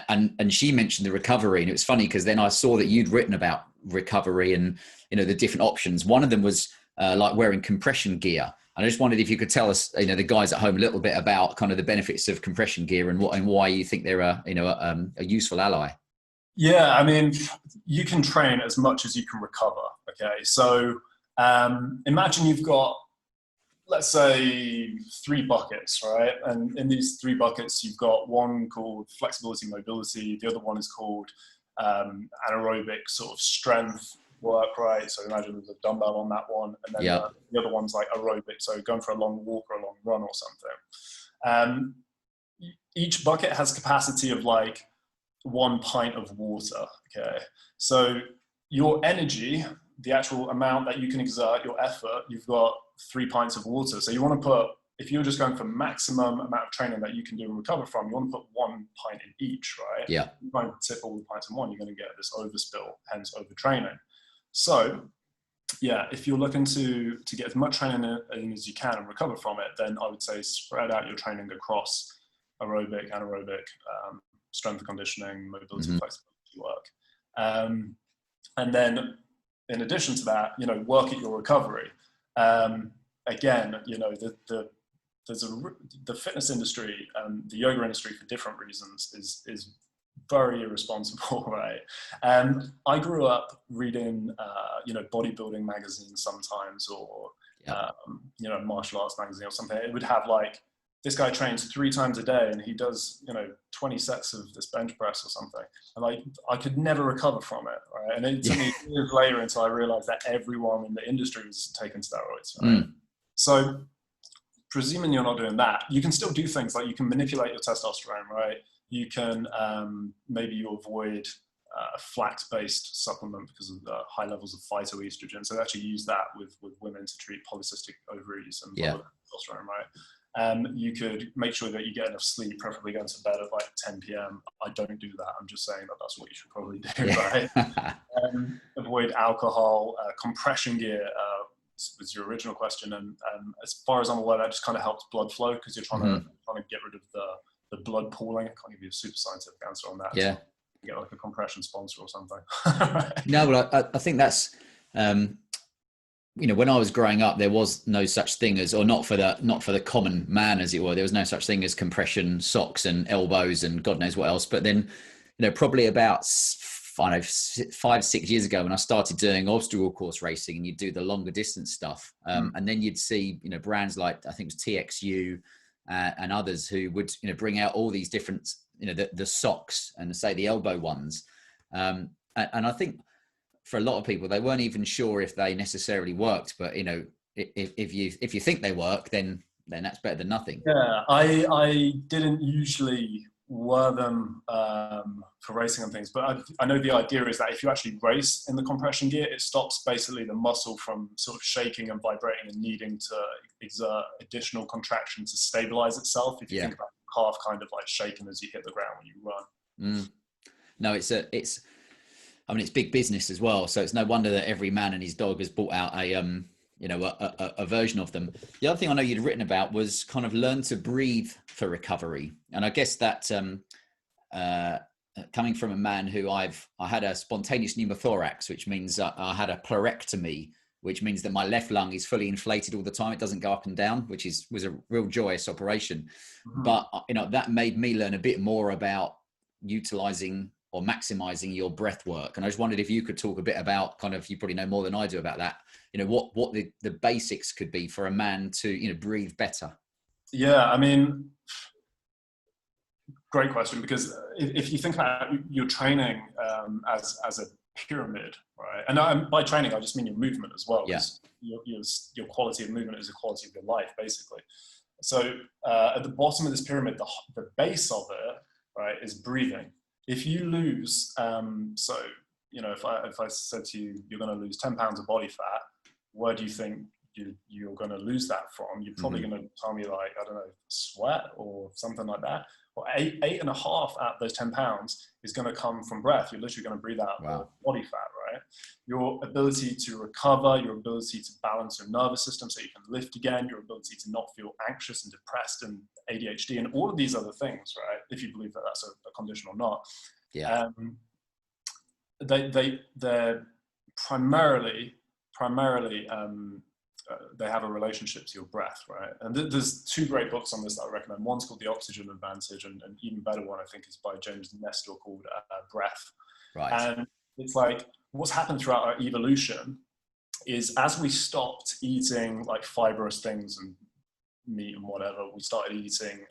And she mentioned the recovery. And it was funny because then I saw that you'd written about recovery and, you know, the different options. One of them was like wearing compression gear. And I just wondered if you could tell us, you know, the guys at home a little bit about kind of the benefits of compression gear and why you think they're a useful ally. Yeah, I mean, you can train as much as you can recover. Okay, so imagine you've got, let's say, 3 buckets, right? And in these 3 buckets, you've got one called flexibility, mobility. The other one is called anaerobic sort of strength work, right? So imagine there's a dumbbell on that one, and then the other one's like aerobic, so going for a long walk or a long run or something. Each bucket has capacity of like 1 pint of water. Okay, so your energy, the actual amount that you can exert, your effort, you've got 3 pints of water. So you want to put, if you're just going for maximum amount of training that you can do and recover from, you want to put 1 pint in each, right? Yeah. You won't tip all the pints in one, you're going to get this overspill, hence overtraining. So yeah, if you're looking to get as much training in as you can and recover from it, then I would say spread out your training across aerobic, anaerobic, strength conditioning, mobility, flexibility work. And then in addition to that, you know, work at your recovery. Again, you know, the fitness industry and the yoga industry, for different reasons, is very irresponsible, right? And I grew up reading, you know, bodybuilding magazines sometimes, or you know, martial arts magazine or something. It would have like, this guy trains 3 times a day and he does, you know, 20 sets of this bench press or something. And like, I could never recover from it, right? And it took me years later until I realized that everyone in the industry was taking steroids, right? So presuming you're not doing that, you can still do things like you can manipulate your testosterone, right? You can, maybe you avoid flax-based supplement because of the high levels of phytoestrogen. So they actually use that with women to treat polycystic ovaries and testosterone, right? You could make sure that you get enough sleep, preferably going to bed at like 10 p.m. I don't do that. I'm just saying that that's what you should probably do, right? Avoid alcohol, compression gear was your original question. And as far as I'm aware, that just kind of helps blood flow, because you're trying to get rid of the blood pooling. I can't give you a super scientific answer on that. Yeah. So get like a compression sponsor or something. No, well, I think that's when I was growing up, there was no such thing as, or not for the common man, as it were, there was no such thing as compression socks and elbows and God knows what else. But then, probably about, I don't know, 5-6 years ago, when I started doing obstacle course racing, and you'd do the longer distance stuff, and then you'd see, brands like, I think it was TXU and others, who would, bring out all these different, the socks and, say, the elbow ones, and I think for a lot of people, they weren't even sure if they necessarily worked. But if you think they work, then that's better than nothing. Yeah, I didn't usually wear them for racing and things, but I know the idea is that if you actually race in the compression gear, it stops basically the muscle from sort of shaking and vibrating and needing to exert additional contraction to stabilize itself. If you think about the calf kind of like shaking as you hit the ground when you run. No, it's big business as well. So it's no wonder that every man and his dog has bought out a version of them. The other thing I know you'd written about was kind of learn to breathe for recovery. And I guess that coming from a man who I had a spontaneous pneumothorax, which means I had a pleurectomy, which means that my left lung is fully inflated all the time. It doesn't go up and down, which was a real joyous operation. But, that made me learn a bit more about utilizing or maximizing your breath work. And I just wondered if you could talk a bit about, kind of, you probably know more than I do about that, what the basics could be for a man to, breathe better. Yeah, I mean, great question, because if you think about your training as a pyramid, right? And by training, I just mean your movement as well. Yeah. Your quality of movement is the quality of your life, basically. So at the bottom of this pyramid, the base of it, right, is breathing. If you lose, if I said to you, you're going to lose 10 pounds of body fat, where do you think you're going to lose that from? You're probably going to tell me, like, I don't know, sweat or something like that. Or 8.5 out of those 10 pounds is going to come from breath. You're literally going to breathe out body fat, right? Your ability to recover, your ability to balance your nervous system so you can lift again, your ability to not feel anxious and depressed and ADHD and all of these other things, right? If you believe that that's a condition or not. Yeah. They're primarily they have a relationship to your breath, right? And there's 2 great books on this that I recommend. One's called The Oxygen Advantage, and an even better one, I think, is by James Nestor, called Breath. Right. And it's like, what's happened throughout our evolution is, as we stopped eating like fibrous things and meat and whatever, we started eating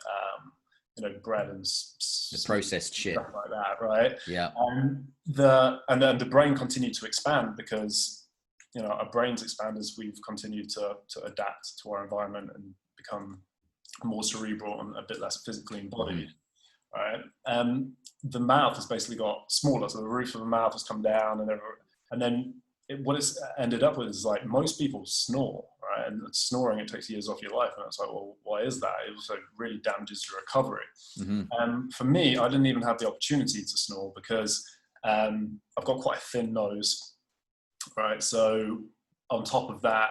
bread and the processed shit, stuff like that, right? Yeah. And then the brain continued to expand, because our brains expand as we've continued to adapt to our environment and become more cerebral and a bit less physically embodied, right? The mouth has basically got smaller, so the roof of the mouth has come down, and then what it's ended up with is, like, most people snore, right? And snoring, it takes years off your life, and it's like, well, why is that? It also really damages your recovery. For me, I didn't even have the opportunity to snore, because I've got quite a thin nose, right? So on top of that,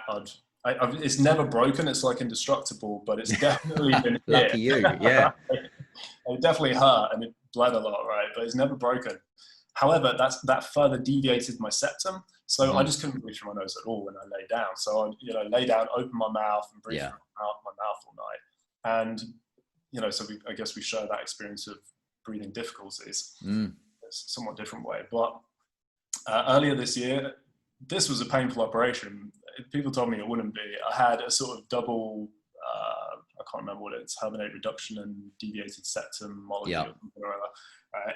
it's never broken. It's like indestructible, but it's definitely been lucky you, yeah. It definitely hurt and it bled a lot, right? But it's never broken. However, that further deviated my septum, so I just couldn't breathe through my nose at all when I lay down. So I lay down, open my mouth, and breathe through my mouth all night. And so I guess we share that experience of breathing difficulties. It's a somewhat different way, but earlier this year, this was a painful operation. People told me it wouldn't be. I had a sort of double, I can't remember what it's, turbinate reduction and deviated septum molecule, or other.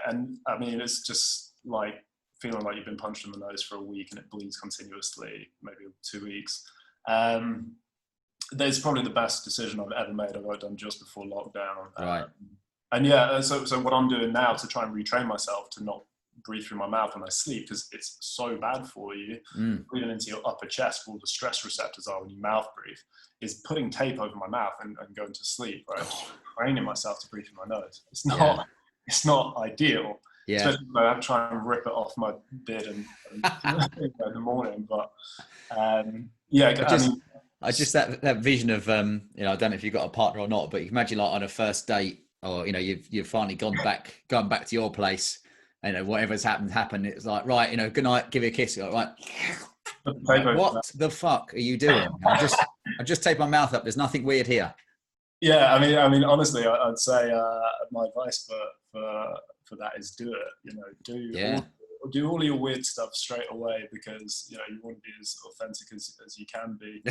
And I mean, it's just like feeling like you've been punched in the nose for a week and it bleeds continuously, maybe 2 weeks. That's probably the best decision I've ever made. I got it done just before lockdown. Right. And so what I'm doing now to try and retrain myself to not breathe through my mouth when I sleep, because it's so bad for you, breathing into your upper chest where all the stress receptors are when you mouth breathe, is putting tape over my mouth and going to sleep, right? Training myself to breathe through my nose. It's not ideal, especially when I try and rip it off my beard and in the morning. But I just that vision of I don't know if you've got a partner or not, but you can imagine, like, on a first date, or you've finally gone back to your place, whatever's happened. It's like, right, good night, give you a kiss. You're like, right, What the fuck are you doing? I just taped my mouth up. There's nothing weird here. Yeah, I mean, honestly, I'd say my advice for that is do it. You know, do all your weird stuff straight away, because you know you want to be as authentic as you can be.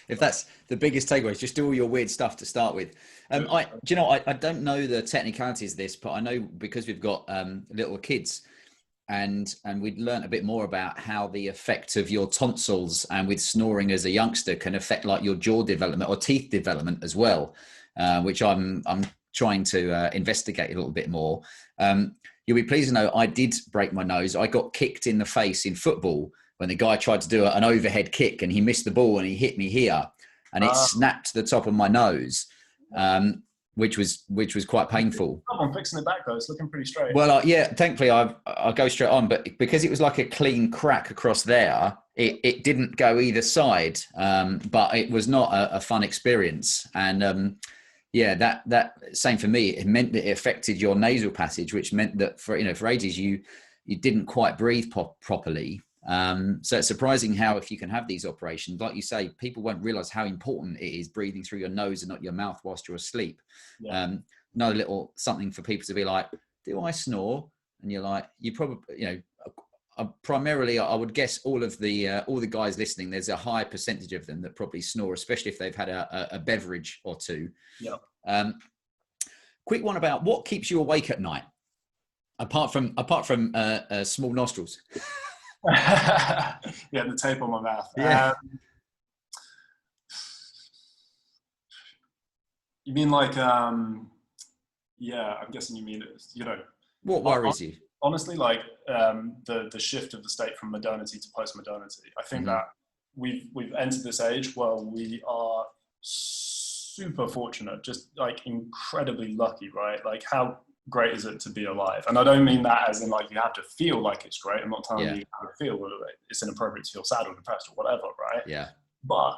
If that's the biggest takeaway, just do all your weird stuff to start with. Do you know, I don't know the technicalities of this, but I know because we've got little kids. And we'd learned a bit more about how the effect of your tonsils and with snoring as a youngster can affect like your jaw development or teeth development as well, which I'm trying to investigate a little bit more. You'll be pleased to know I did break my nose. I got kicked in the face in football when the guy tried to do an overhead kick and he missed the ball and he hit me here and it snapped the top of my nose. Which was quite painful. I'm fixing it back though. It's looking pretty straight. Well, yeah, thankfully I'll go straight on, but because it was like a clean crack across there, it didn't go either side. But it was not a fun experience. And yeah, that same for me. It meant that it affected your nasal passage, which meant that for ages you didn't quite breathe properly. So it's surprising how, if you can have these operations, like you say, people won't realize how important it is breathing through your nose and not your mouth whilst you're asleep. Yeah. Another little something for people to be like, do I snore? And you're like, you probably, primarily I would guess all the guys listening, there's a high percentage of them that probably snore, especially if they've had a beverage or two. Yeah. Quick one about what keeps you awake at night, apart from small nostrils. Yeah, the tape on my mouth. Yeah. You mean like, yeah, I'm guessing you mean, what worries you? Honestly, like the shift of the state from modernity to post-modernity. I think that we've entered this age where we are super fortunate, just like incredibly lucky, right? Like how great is it to be alive? And I don't mean that as in like you have to feel like it's great. I'm not telling you how to feel. It's inappropriate to feel sad or depressed or whatever, right? Yeah. But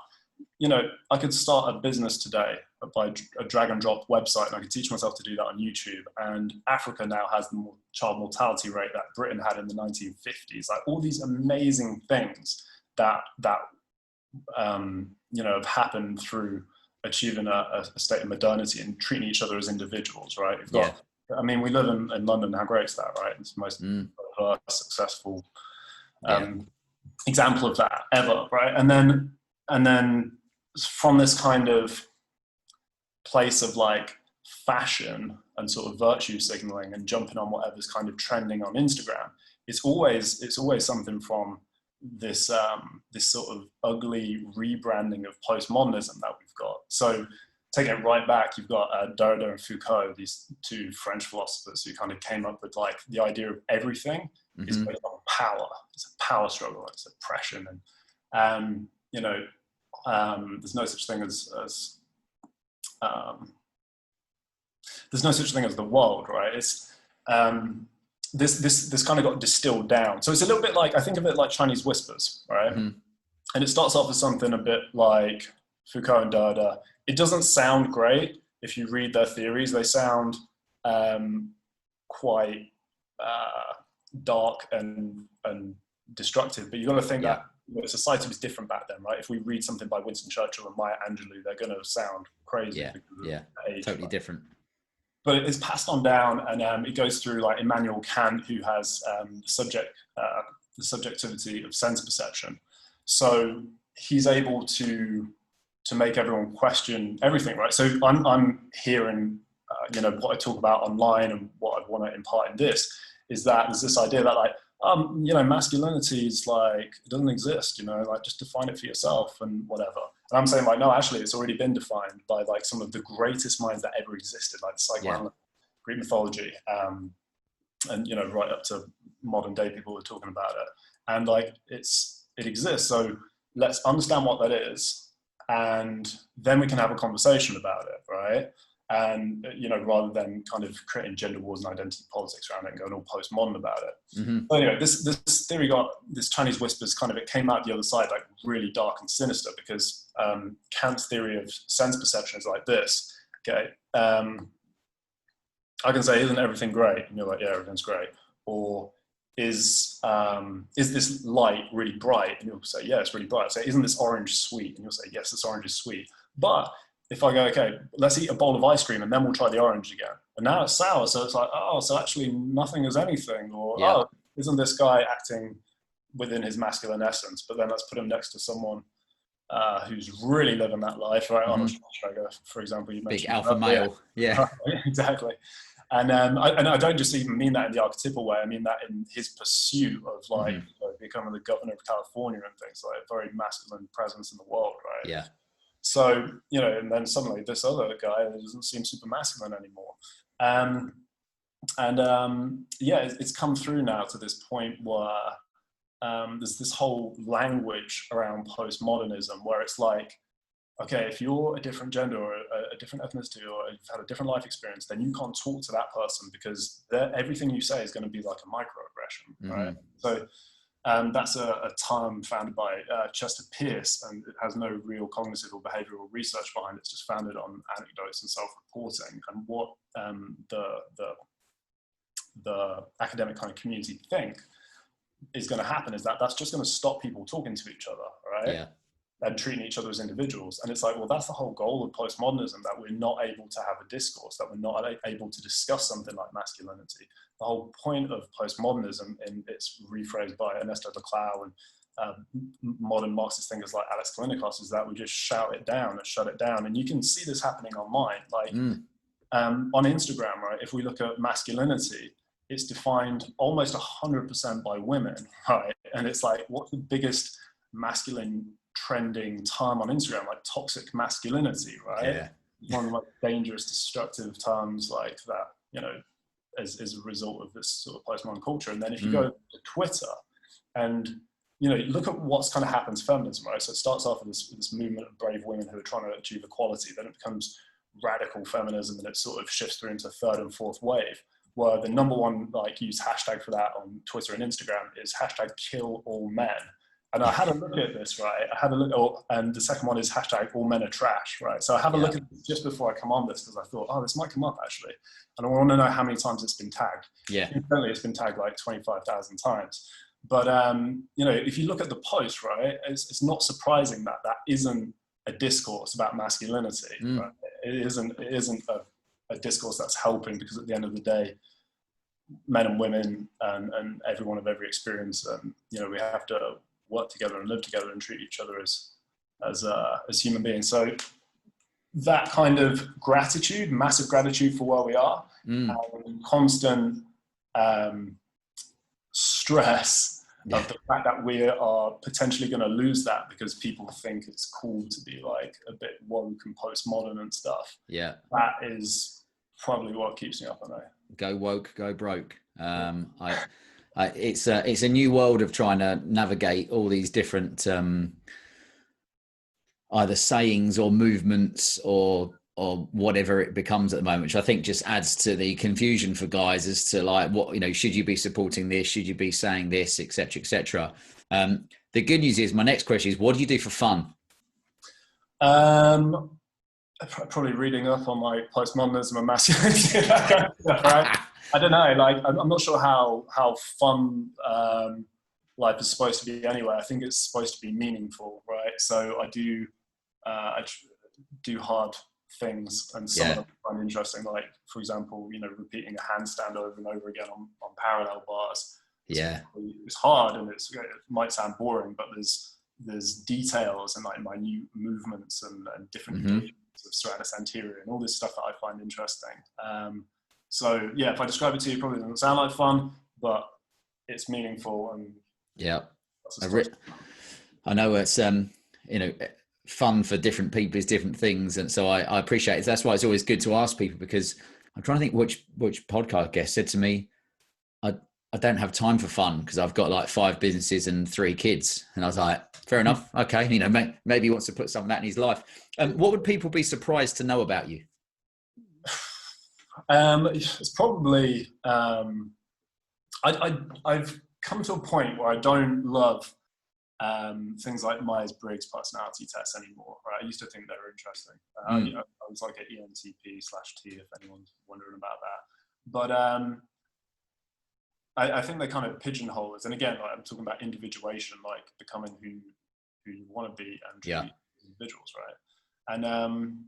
I could start a business today by a drag and drop website, and I could teach myself to do that on YouTube. And Africa now has the child mortality rate that Britain had in the 1950s. Like all these amazing things that have happened through achieving a state of modernity and treating each other as individuals, right? You've got, I mean, we live in London. How great is that, right? It's the most successful example of that ever, right? And then from this kind of place of like fashion and sort of virtue signaling and jumping on whatever's kind of trending on Instagram, it's always something from this this sort of ugly rebranding of postmodernism that we've got. So taking it right back, you've got Derrida and Foucault, these two French philosophers who kind of came up with like the idea of everything is based on power. It's a power struggle. It's oppression, and there's no such thing as there's no such thing as the world, right? It's this kind of got distilled down. So it's a little bit like, I think of it like Chinese whispers, right? And it starts off as something a bit like Foucault and Derrida. It doesn't sound great if you read their theories. They sound quite dark and destructive, but you've got to think that society was different back then, right? If we read something by Winston Churchill and Maya Angelou, they're going to sound crazy. Age, totally different. But it's passed on down, and it goes through like Immanuel Kant, who has the subjectivity of sense perception. So he's able to make everyone question everything, right? So I'm hearing, what I talk about online and what I want to impart in this is that there's this idea that like, masculinity is like, it doesn't exist, like just define it for yourself and whatever. And I'm saying like, no, actually it's already been defined by like some of the greatest minds that ever existed, like psychoanalysis, Greek mythology, and, right up to modern day people are talking about it. And like, it exists. So let's understand what that is. And then we can have a conversation about it, right? And, rather than kind of creating gender wars and identity politics around it and going all postmodern about it. But anyway, this theory got, this Chinese whispers kind of, it came out the other side like really dark and sinister, because Kant's theory of sense perception is like this, okay? I can say, isn't everything great? And you're like, yeah, everything's great. Or is this light really bright? And you'll say, yeah, it's really bright. So isn't this orange sweet? And you'll say, yes, this orange is sweet. But if I go, okay, let's eat a bowl of ice cream and then we'll try the orange again. And now it's sour. So it's like, oh, so actually nothing is anything. Or, oh, isn't this guy acting within his masculine essence? But then let's put him next to someone who's really living that life, right? Arnold Schwarzenegger, for example. You mentioned big alpha male. Yeah. Exactly. And I don't just even mean that in the archetypal way. I mean that in his pursuit of like becoming the governor of California and things, like a very masculine presence in the world, right? Yeah. So, you know, and then suddenly this other guy doesn't seem super masculine anymore. It's come through now to this point where there's this whole language around postmodernism where it's like, okay, if you're a different gender or a different ethnicity or you've had a different life experience, then you can't talk to that person because everything you say is going to be like a microaggression, right? So that's a term founded by Chester Pierce, and it has no real cognitive or behavioral research behind it. It's just founded on anecdotes and self-reporting. And what the academic kind of community think is going to happen is that that's just going to stop people talking to each other, right? Yeah. And treating each other as individuals. And it's like, well, that's the whole goal of postmodernism, that we're not able to have a discourse, that we're not able to discuss something like masculinity. The whole point of postmodernism, and it's rephrased by Ernesto Laclau and modern Marxist thinkers like Alex Kallinikos, is that we just shout it down and shut it down. And you can see this happening online. Like on Instagram, right? If we look at masculinity, it's defined almost 100% by women, right? And it's like, what's the biggest masculine trending term on Instagram? Like toxic masculinity, right? Yeah. One of the most dangerous, destructive terms like that, you know, as a result of this sort of postmodern culture. And then if you go to Twitter and, you know, look at what's kind of happened to feminism, right? So it starts off with this movement of brave women who are trying to achieve equality. Then it becomes radical feminism, and it sort of shifts through into third and fourth wave, where the number one like used hashtag for that on Twitter and Instagram is hashtag kill all men. And I had a look at this, right? And the second one is hashtag all men are trash, right? So I have a look at this just before I come on this, because I thought, oh, this might come up actually. And I want to know how many times it's been tagged. Yeah. Apparently it's been tagged like 25,000 times. But, you know, if you look at the post, right, it's not surprising that that isn't a discourse about masculinity, right? It isn't a discourse that's helping, because at the end of the day, men and women and everyone of every experience, you know, we have to work together and live together and treat each other as human beings. So that kind of gratitude, massive gratitude for where we are, constant stress of the fact that we are potentially going to lose that because people think it's cool to be like a bit woke and postmodern and stuff. Yeah, that is probably what keeps me up at night. Go woke, go broke. It's a new world of trying to navigate all these different either sayings or movements or whatever it becomes at the moment, which I think just adds to the confusion for guys as to like, what, you know, should you be supporting this? Should you be saying this, et cetera, et cetera. The good news is, my next question is, what do you do for fun? Probably reading up on like postmodernism and masculinity, that kind of stuff, right? I don't know, like, I'm not sure how fun life is supposed to be anyway. I think it's supposed to be meaningful, right? So I do hard things, and some of them I find interesting, like, for example, you know, repeating a handstand over and over again on parallel bars. It's hard, and it might sound boring, but there's details and like minute movements and different engagements of stratus anterior and all this stuff that I find interesting. So yeah, if I describe it to you, it probably doesn't sound like fun, but it's meaningful. And I know it's you know, fun for different people is different things, and so I appreciate it. That's why it's always good to ask people, because I'm trying to think which podcast guest said to me, I don't have time for fun because I've got like 5 businesses and 3 kids. And I was like, fair enough. Okay. You know, maybe he wants to put some of that in his life. What would people be surprised to know about you? It's probably, I've come to a point where I don't love things like Myers-Briggs personality tests anymore. Right? I used to think they were interesting. You know, I was like an ENTP/T, if anyone's wondering about that. But I think they kind of pigeonhole us. And again, like, I'm talking about individuation, like becoming who you want to be and treat individuals, right? And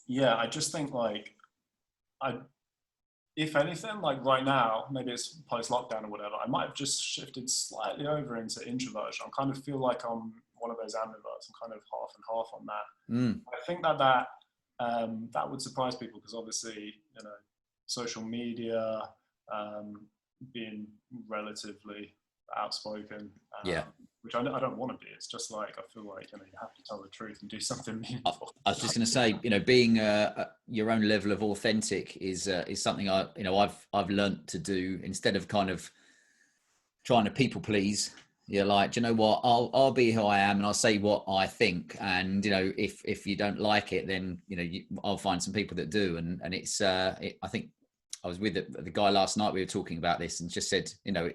yeah, I just think like if anything, like right now, maybe it's post lockdown or whatever, I might have just shifted slightly over into introversion. I kind of feel like I'm one of those ambiverts. I'm kind of half and half on that. I think that would surprise people, because obviously, you know, social media, being relatively outspoken, which I don't want to be. It's just like, I feel like, you know, you have to tell the truth and do something meaningful. I was just going to say, you know, being your own level of authentic is something I've learnt to do, instead of kind of trying to people please. You're like, do you know what? I'll be who I am, and I'll say what I think. And, you know, if you don't like it, then, you know, I'll find some people that do. And it's I think I was with the guy last night. We were talking about this, and just said, you know,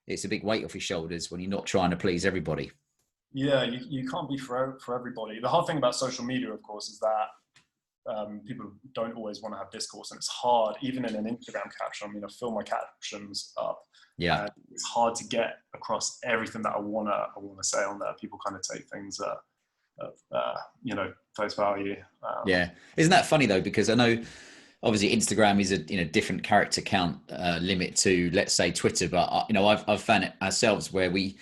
it's a big weight off your shoulders when you're not trying to please everybody. Yeah, you can't be for everybody. The hard thing about social media, of course, is that people don't always want to have discourse, and it's hard, even in an Instagram caption. I mean, I fill my captions up. Yeah, it's hard to get across everything that I wanna say on there. People kind of take things you know, face value. Yeah, isn't that funny though? Because I know, obviously, Instagram is a different character count limit to, let's say, Twitter. But you know, I've found it ourselves where we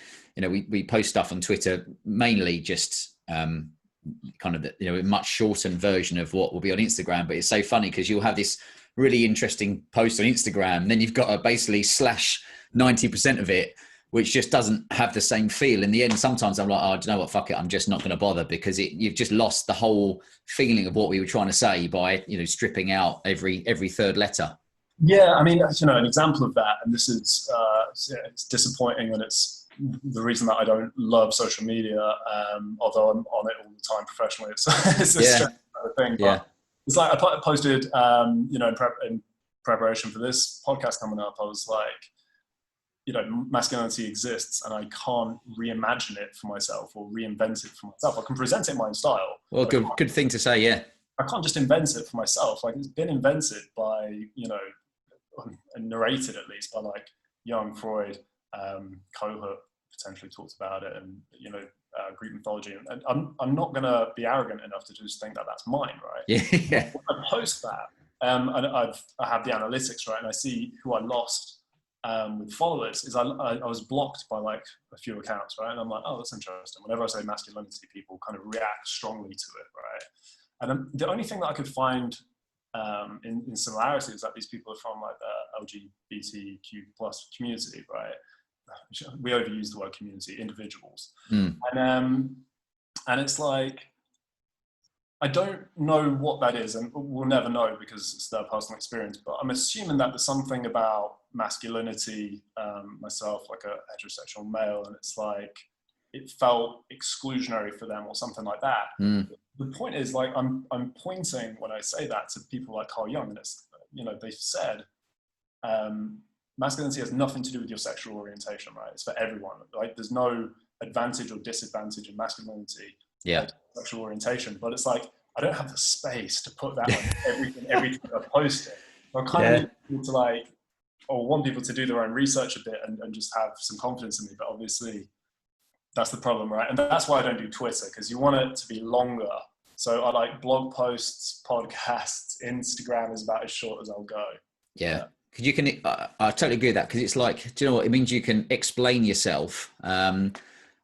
post stuff on Twitter, mainly just kind of a much shortened version of what will be on Instagram. But it's so funny because you'll have this really interesting post on Instagram, then you've got to basically slash 90% of it, which just doesn't have the same feel. In the end, sometimes I'm like, oh, do you know what? Fuck it. I'm just not going to bother, because you've just lost the whole feeling of what we were trying to say by, you know, stripping out every third letter. Yeah. I mean, you know, an example of that, and this is, it's disappointing, and it's the reason that I don't love social media, although I'm on it all the time professionally. It's a strange thing. But it's like, I posted, you know, in preparation for this podcast coming up, I was like, you know, masculinity exists, and I can't reimagine it for myself or reinvent it for myself. I can present it in my own style. Well, good thing to say, yeah. I can't just invent it for myself. Like, it's been invented by, you know, and narrated at least by like Jung, Freud, Kohut potentially talked about it, and, you know, Greek mythology. And I'm not going to be arrogant enough to just think that that's mine, right? Yeah. When I post that, and I have the analytics, right, and I see who I lost with followers, is I was blocked by like a few accounts, right? And I'm like, oh, that's interesting. Whenever I say masculinity, people kind of react strongly to it, right? And the only thing that I could find in similarity is that these people are from like the LGBTQ plus community, right? We overuse the word community, individuals. And it's like, I don't know what that is, and we'll never know because it's their personal experience, but I'm assuming that there's something about masculinity, myself, like a heterosexual male, and it's like, it felt exclusionary for them or something like that. The point is, like, I'm pointing when I say that to people like Carl Jung, and it's, you know, they've said, masculinity has nothing to do with your sexual orientation, right? It's for everyone. Like, there's no advantage or disadvantage in masculinity, sexual orientation. But it's like, I don't have the space to put that on every time I post it. So I kind of need people to like, or want people to do their own research a bit and just have some confidence in me. But obviously, that's the problem, right? And that's why I don't do Twitter, because you want it to be longer. So I like blog posts, podcasts, Instagram is about as short as I'll go. Yeah. Because you can, I totally agree with that, because it's like, do you know what? It means you can explain yourself.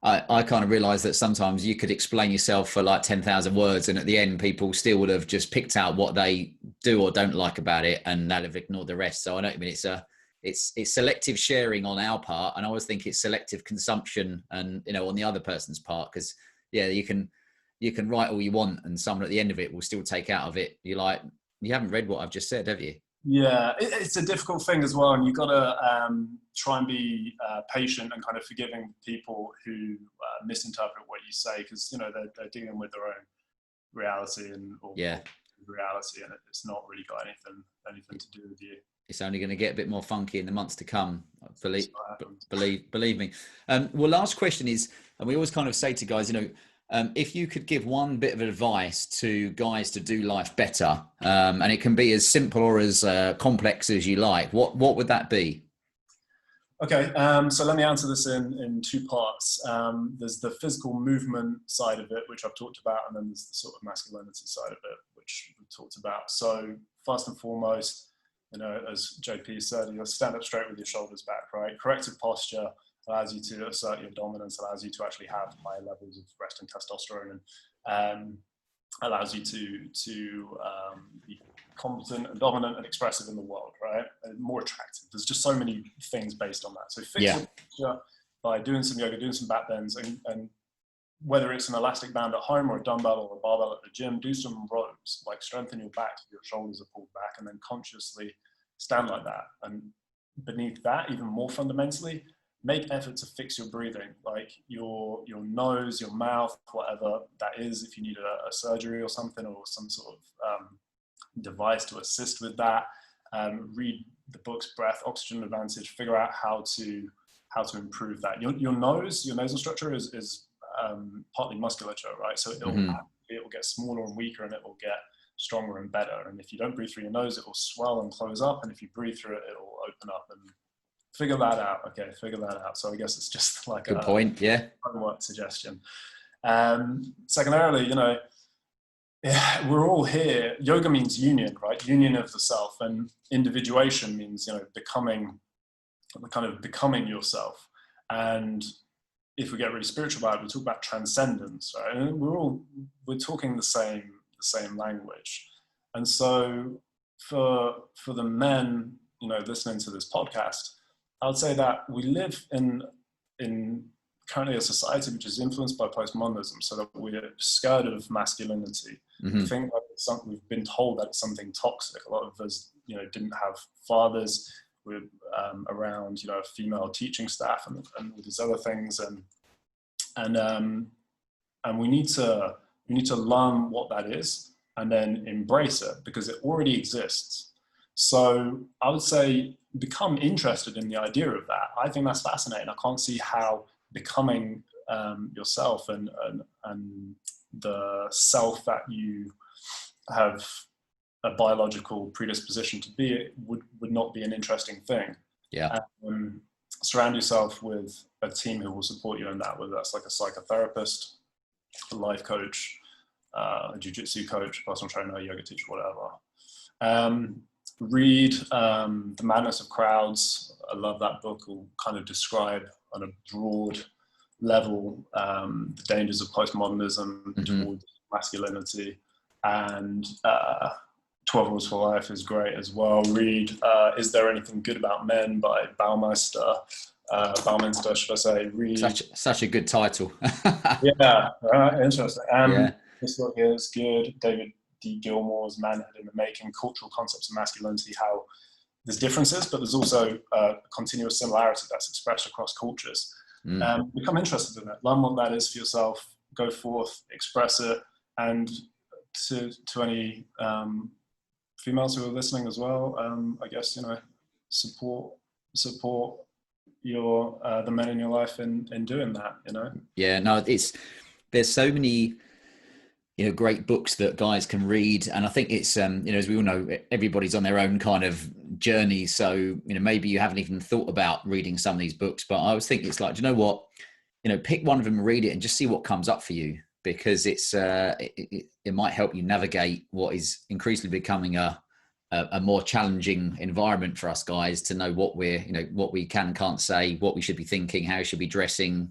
I kind of realized that sometimes you could explain yourself for like 10,000 words, and at the end, people still would have just picked out what they do or don't like about it, and they'll have ignored the rest. So I know what you mean. It's selective sharing on our part, and I always think it's selective consumption, and, you know, on the other person's part, because you can write all you want, and someone at the end of it will still take out of it, you're like, you haven't read what I've just said, have you? Yeah, it's a difficult thing as well, and you've got to try and be patient and kind of forgiving people who misinterpret what you say, because, you know, they're dealing with their own reality or reality, and it's not really got anything to do with you. It's only going to get a bit more funky in the months to come. Believe me. Well, last question is, and we always kind of say to guys, you know, if you could give one bit of advice to guys to do life better, and it can be as simple or as complex as you like, what would that be? Okay, so let me answer this in two parts. There's the physical movement side of it, which I've talked about, and then there's the sort of masculinity side of it, which we've talked about. So first and foremost, as JP said, you stand up straight with your shoulders back, right? Corrective posture allows you to assert your dominance, allows you to actually have higher levels of resting testosterone, and allows you to be competent and dominant and expressive in the world, right? And more attractive. There's just so many things based on that. So fix your posture by doing some yoga, doing some back bends, and whether it's an elastic band at home or a dumbbell or a barbell at the gym, do some rows, like strengthen your back so your shoulders are pulled back, and then consciously stand like that. And beneath that, even more fundamentally, make effort to fix your breathing, like your nose, your mouth, whatever that is. If you need a surgery or something, or some sort of device to assist with that, read the books Breath, Oxygen Advantage, figure out how to improve that. Your nose, your nasal structure is partly musculature, right? So it will get smaller and weaker, and it will get stronger and better. And if you don't breathe through your nose, it will swell and close up, and if you breathe through it, it will open up. And figure that out. Okay, figure that out. So I guess it's just like good point. Yeah, homework suggestion. Secondarily, we're all here. Yoga means union, right? Union of the self, and individuation means becoming yourself. And if we get really spiritual about it, we talk about transcendence, right? And we're talking the same language. And so for the men, listening to this podcast, I would say that we live in currently a society which is influenced by postmodernism, so that we're scared of masculinity. We think like we've been told that it's something toxic. A lot of us, didn't have fathers. We're around, female teaching staff and all these other things, and we need to learn what that is and then embrace it, because it already exists. So I would say become interested in the idea of that. I think that's fascinating. I can't see how becoming yourself and the self that you have a biological predisposition to be would not be an interesting thing. Yeah. Surround yourself with a team who will support you in that, whether that's like a psychotherapist, a life coach, a jiu-jitsu coach, personal trainer, yoga teacher, whatever. Read The Madness of Crowds. I love that book. Will kind of describe on a broad level the dangers of postmodernism towards masculinity. And 12 Rules for Life is great as well. Read Is There Anything Good About Men by Baumeister, should I say. Read such a good title. Yeah, interesting. This book here is good. David D. Gilmour's Manhood in the Making, Cultural Concepts of Masculinity, how there's differences, but there's also a continuous similarity that's expressed across cultures. Become interested in it, learn what that is for yourself, go forth, express it, and to any females who are listening as well, I guess, support your the men in your life in doing that, Yeah, no, there's so many great books that guys can read, and I think it's as we all know, everybody's on their own kind of journey, so maybe you haven't even thought about reading some of these books, but I was thinking, it's like, do you know what, pick one of them and read it and just see what comes up for you, because it's it might help you navigate what is increasingly becoming a more challenging environment for us guys, to know what we're what we can and can't say, what we should be thinking, how we should be dressing,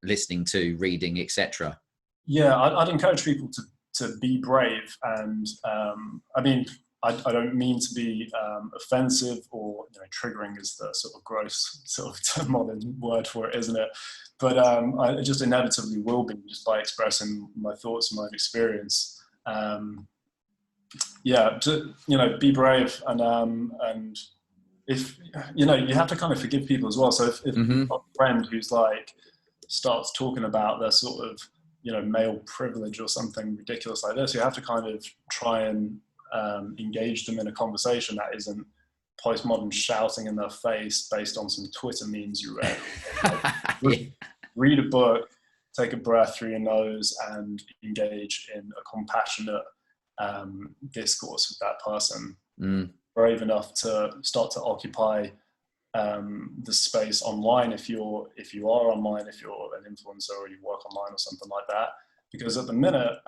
listening to, reading, etc. Yeah, I'd encourage people to be brave, and I mean, I don't mean to be offensive or triggering is the sort of gross sort of modern word for it, isn't it? But I just inevitably will be, just by expressing my thoughts and my experience. Yeah, to be brave, and if you have to kind of forgive people as well. So if you've got a friend who's like starts talking about their sort of male privilege or something ridiculous like this, you have to kind of try and engage them in a conversation that isn't postmodern shouting in their face based on some Twitter memes you read. Read a book, take a breath through your nose, and engage in a compassionate discourse with that person. Brave enough to start to occupy the space online if you are online, if you're an influencer or you work online or something like that. Because at the minute,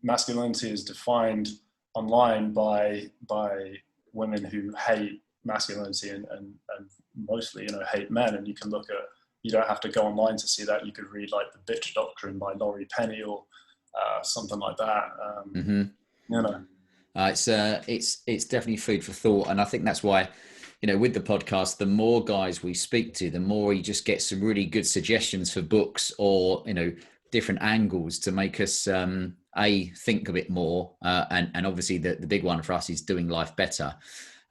masculinity is defined online by women who hate masculinity and mostly, hate men. And you can look at, you don't have to go online to see that. You could read like The Bitch Doctrine by Laurie Penny or something like that. It's definitely food for thought. And I think that's why, with the podcast, the more guys we speak to, the more you just get some really good suggestions for books or, different angles to make us, think a bit more. And obviously the big one for us is doing life better.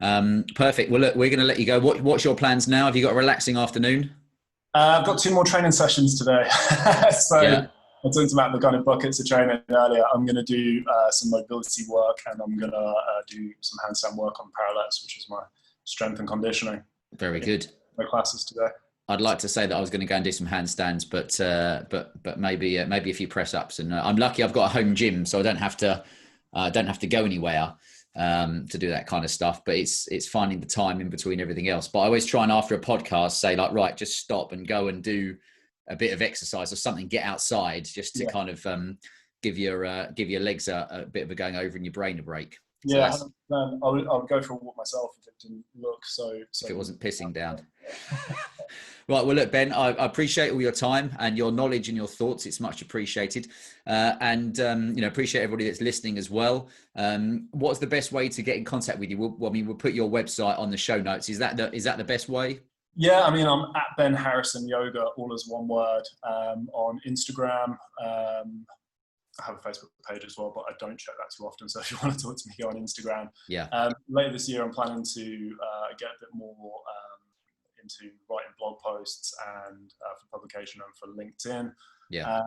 Perfect. Well, look, we're going to let you go. What's your plans now? Have you got a relaxing afternoon? I've got 2 more training sessions today. So yeah. I talked about the kind of buckets of training earlier. I'm going to do some mobility work, and I'm going to do some handstand work on parallettes, which is my strength and conditioning. Very good. My classes today. I'd like to say that I was going to go and do some handstands, but maybe a few press ups. And I'm lucky I've got a home gym, so I don't have to go anywhere to do that kind of stuff. But it's finding the time in between everything else. But I always try and after a podcast say like, right, just stop and go and do a bit of exercise or something. Get outside just to kind of give your legs a bit of a going over and your brain a break. Yeah, so I would go for a walk myself if it didn't look so if it wasn't pissing down. Right, well, look, Ben, I appreciate all your time and your knowledge and your thoughts. It's much appreciated. And appreciate everybody that's listening as well. What's the best way to get in contact with you? We'll put your website on the show notes. Is that the best way? Yeah, I'm at Ben Harrison Yoga, all as one word, on Instagram. I have a Facebook page as well, but I don't check that too often. So if you want to talk to me, go on Instagram. Yeah. Later this year, I'm planning to get a bit more into writing blog posts and for publication and for LinkedIn. Yeah.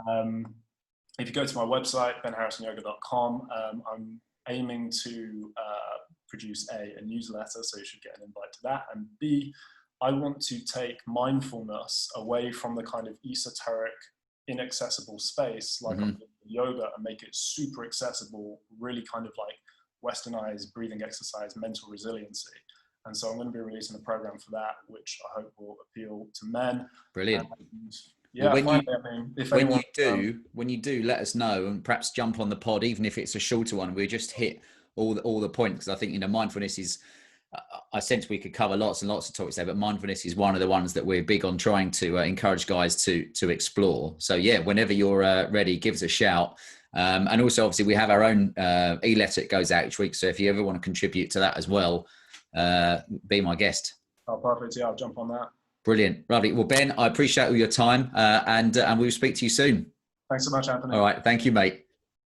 If you go to my website, benharrisonyoga.com, I'm aiming to produce a newsletter, so you should get an invite to that. And B, I want to take mindfulness away from the kind of esoteric, inaccessible space like I'm doing yoga and make it super accessible, really kind of like westernized breathing exercise, mental resiliency. And so I'm going to be releasing a program for that, which I hope will appeal to men. Brilliant. And, yeah, when you do, let us know and perhaps jump on the pod, even if it's a shorter one. We just hit all the points, because I think mindfulness is. I sense we could cover lots and lots of topics there, but mindfulness is one of the ones that we're big on trying to encourage guys to explore. So yeah, whenever you're ready, give us a shout. And also, obviously, we have our own e-letter that goes out each week. So if you ever want to contribute to that as well, be my guest. Oh, perfect. Yeah, I'll jump on that. Brilliant. Lovely. Well, Ben, I appreciate all your time and we'll speak to you soon. Thanks so much, Anthony. All right. Thank you, mate.